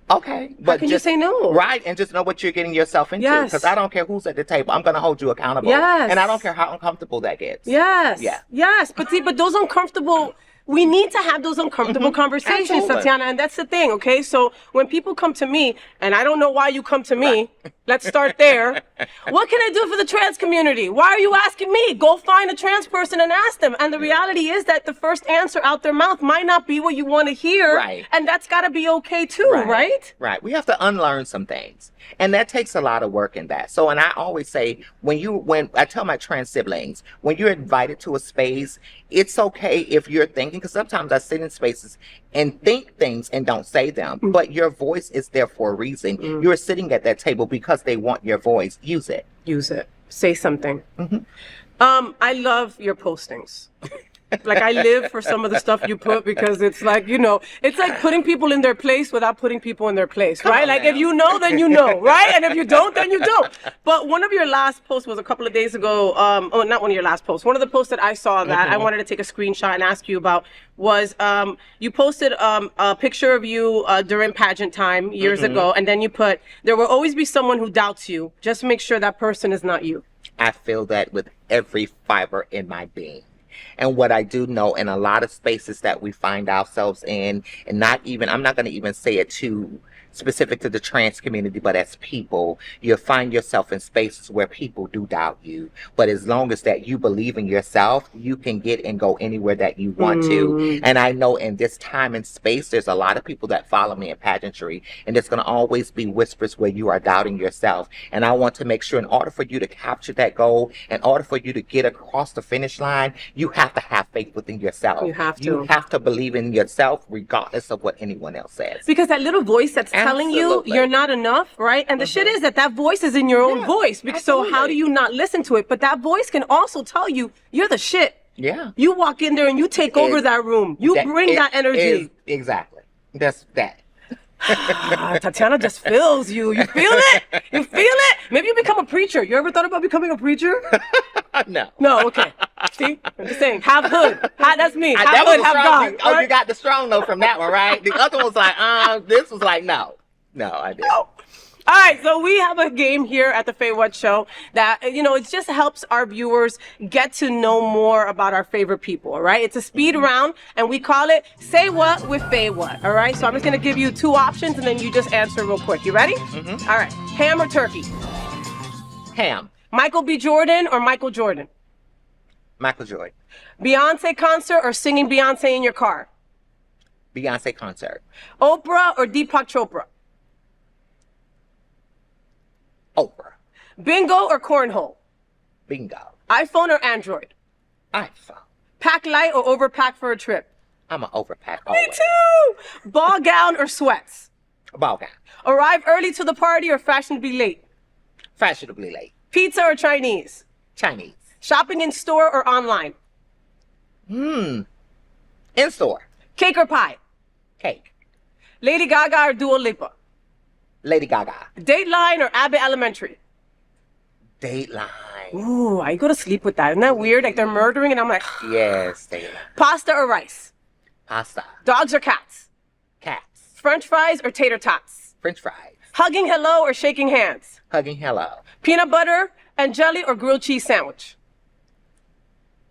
okay. But how can just you say no? Right. And just know what you're getting yourself into. Yes. Because I don't care who's at the table. I'm going to hold you accountable. Yes. And I don't care how uncomfortable that gets. Yes. Yeah. Yes. But see, but those uncomfortable, we need to have those uncomfortable conversations, Absolutely. Tatiana. And that's the thing, okay? So when people come to me, and I don't know why you come to me, let's start there. What can I do for the trans community? Why are you asking me? Go find a trans person and ask them. And the reality is that the first answer out their mouth might not be what you want to hear. Right. And that's got to be okay too, right? Right. We have to unlearn some things. And that takes a lot of work in that. So, and I always say, when I tell my trans siblings, when you're invited to a space, it's okay if you're thinking, because sometimes I sit in spaces and think things and don't say them, but your voice is there for a reason. You're sitting at that table because they want your voice. Use it. Use it. Say something. I love your postings. Like, I live for some of the stuff you put, because it's like, you know, it's like putting people in their place without putting people in their place, right? Like, if you know, then you know, right? And if you don't, then you don't. But one of your last posts was a couple of days ago. Oh, not one of your last posts. One of the posts that I saw that I wanted to take a screenshot and ask you about was you posted a picture of you during pageant time years ago. And then you put, there will always be someone who doubts you. Just make sure that person is not you. I feel that with every fiber in my being. And what I do know in a lot of spaces that we find ourselves in, and I'm not going to even say it too specific to the trans community, but as people, you'll find yourself in spaces where people do doubt you. But as long as that you believe in yourself, you can get and go anywhere that you want to. And I know in this time and space, there's a lot of people that follow me in pageantry, and there's going to always be whispers where you are doubting yourself. And I want to make sure in order for you to capture that goal, in order for you to get across the finish line, you have to have faith within yourself. You have to. You have to believe in yourself regardless of what anyone else says. Because that little voice that's telling you you're not enough, right? And the shit is that voice is in your own voice. So how do you not listen to it? But that voice can also tell you you're the shit. Yeah. You walk in there and you take over that room. You bring that energy. Exactly. That's that. Tatiana just feels you. You feel it? You feel it? Maybe you become a preacher. You ever thought about becoming a preacher? No. No, okay. See? I'm just saying. Have hood. That's me. Have that hood, was have strong. God. You got the strong note from that one, right? The other one was like, this was like, no. No, I didn't. Oh. All right, so we have a game here at the FayWhat Show that, you know, it just helps our viewers get to know more about our favorite people, all right? It's a speed round, and we call it Say What with FayWhat, all right? So I'm just going to give you two options, and then you just answer real quick. You ready? All right. Ham or turkey? Ham. Michael B. Jordan or Michael Jordan? Michael Jordan. Beyonce concert or singing Beyonce in your car? Beyonce concert. Oprah or Deepak Chopra? Oprah. Bingo or cornhole? Bingo. iPhone or Android? iPhone. Pack light or overpack for a trip? I'm an overpack Me always. too! Ball gown or sweats? Ball gown. Arrive early to the party or fashionably late? Fashionably late. Pizza or Chinese? Chinese. Shopping in store or online? In store. Cake or pie? Cake. Lady Gaga or Dua Lipa? Lady Gaga. Dateline or Abbott Elementary? Dateline. Ooh, I go to sleep with that. Isn't that weird? Like they're murdering and I'm like, Yes, Dateline. pasta or rice? Pasta. Dogs or cats? Cats. French fries or tater tots? French fries. Hugging hello or shaking hands? Hugging hello. Peanut butter and jelly or grilled cheese sandwich?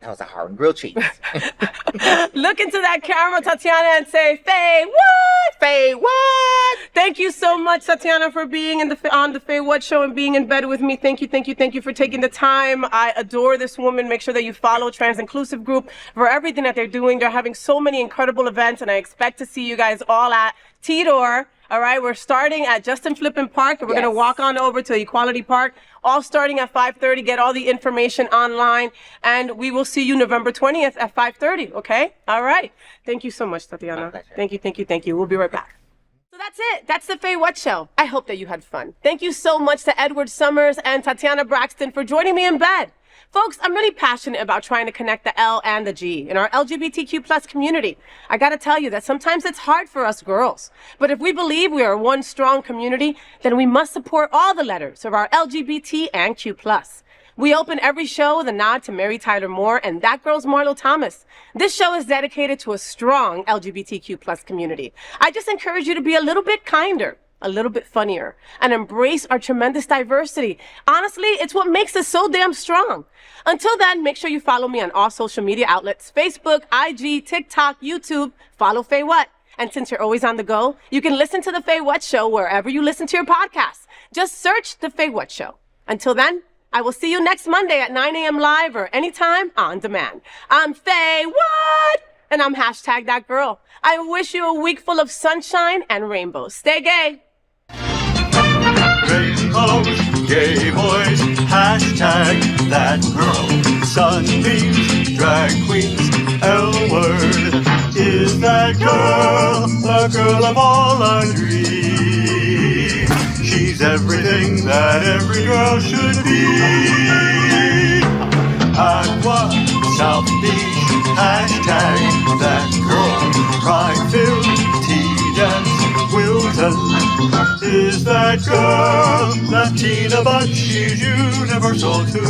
That was a hard one. Grilled cheese. Look into that camera, Tatiana, and say, Faye, what? Faye, what? Thank you so much, Tatiana, for being on the FayWhat show and being in bed with me. Thank you for taking the time. I adore this woman. Make sure that you follow Transinclusive Group for everything that they're doing. They're having so many incredible events, and I expect to see you guys all at T-Door. All right, we're starting at Justin Flippin Park, and we're going to walk on over to Equality Park, all starting at 5:30. Get all the information online, and we will see you November 20th at 5:30, okay? All right. Thank you so much, Tatiana. Thank you. We'll be right back. So that's it. That's the FayWhat show. I hope that you had fun. Thank you so much to Edward Summers and Tatiana Braxton for joining me in bed. Folks, I'm really passionate about trying to connect the L and the G in our LGBTQ plus community. I gotta tell you that sometimes it's hard for us girls. But if we believe we are one strong community, then we must support all the letters of our LGBT and Q plus. We open every show with a nod to Mary Tyler Moore and That Girl's Marlo Thomas. This show is dedicated to a strong LGBTQ plus community. I just encourage you to be a little bit kinder, a little bit funnier, and embrace our tremendous diversity. Honestly, it's what makes us so damn strong. Until then, make sure you follow me on all social media outlets, Facebook, IG, TikTok, YouTube. Follow FayWhat. And since you're always on the go, you can listen to the FayWhat show wherever you listen to your podcasts. Just search the FayWhat show. Until then, I will see you next Monday at 9 a.m. live or anytime on demand. I'm FayWhat, and I'm #thatgirl. I wish you a week full of sunshine and rainbows. Stay gay. Rainbows, gay boys, #that girl. Sunbeams, drag queens, L-word. Is that girl the girl of all our dreams? She's everything that every girl should be. Aqua, South Beach, #that girl. Pride-filled tea dance, Wilton. Is that girl Latina, but she's universal too?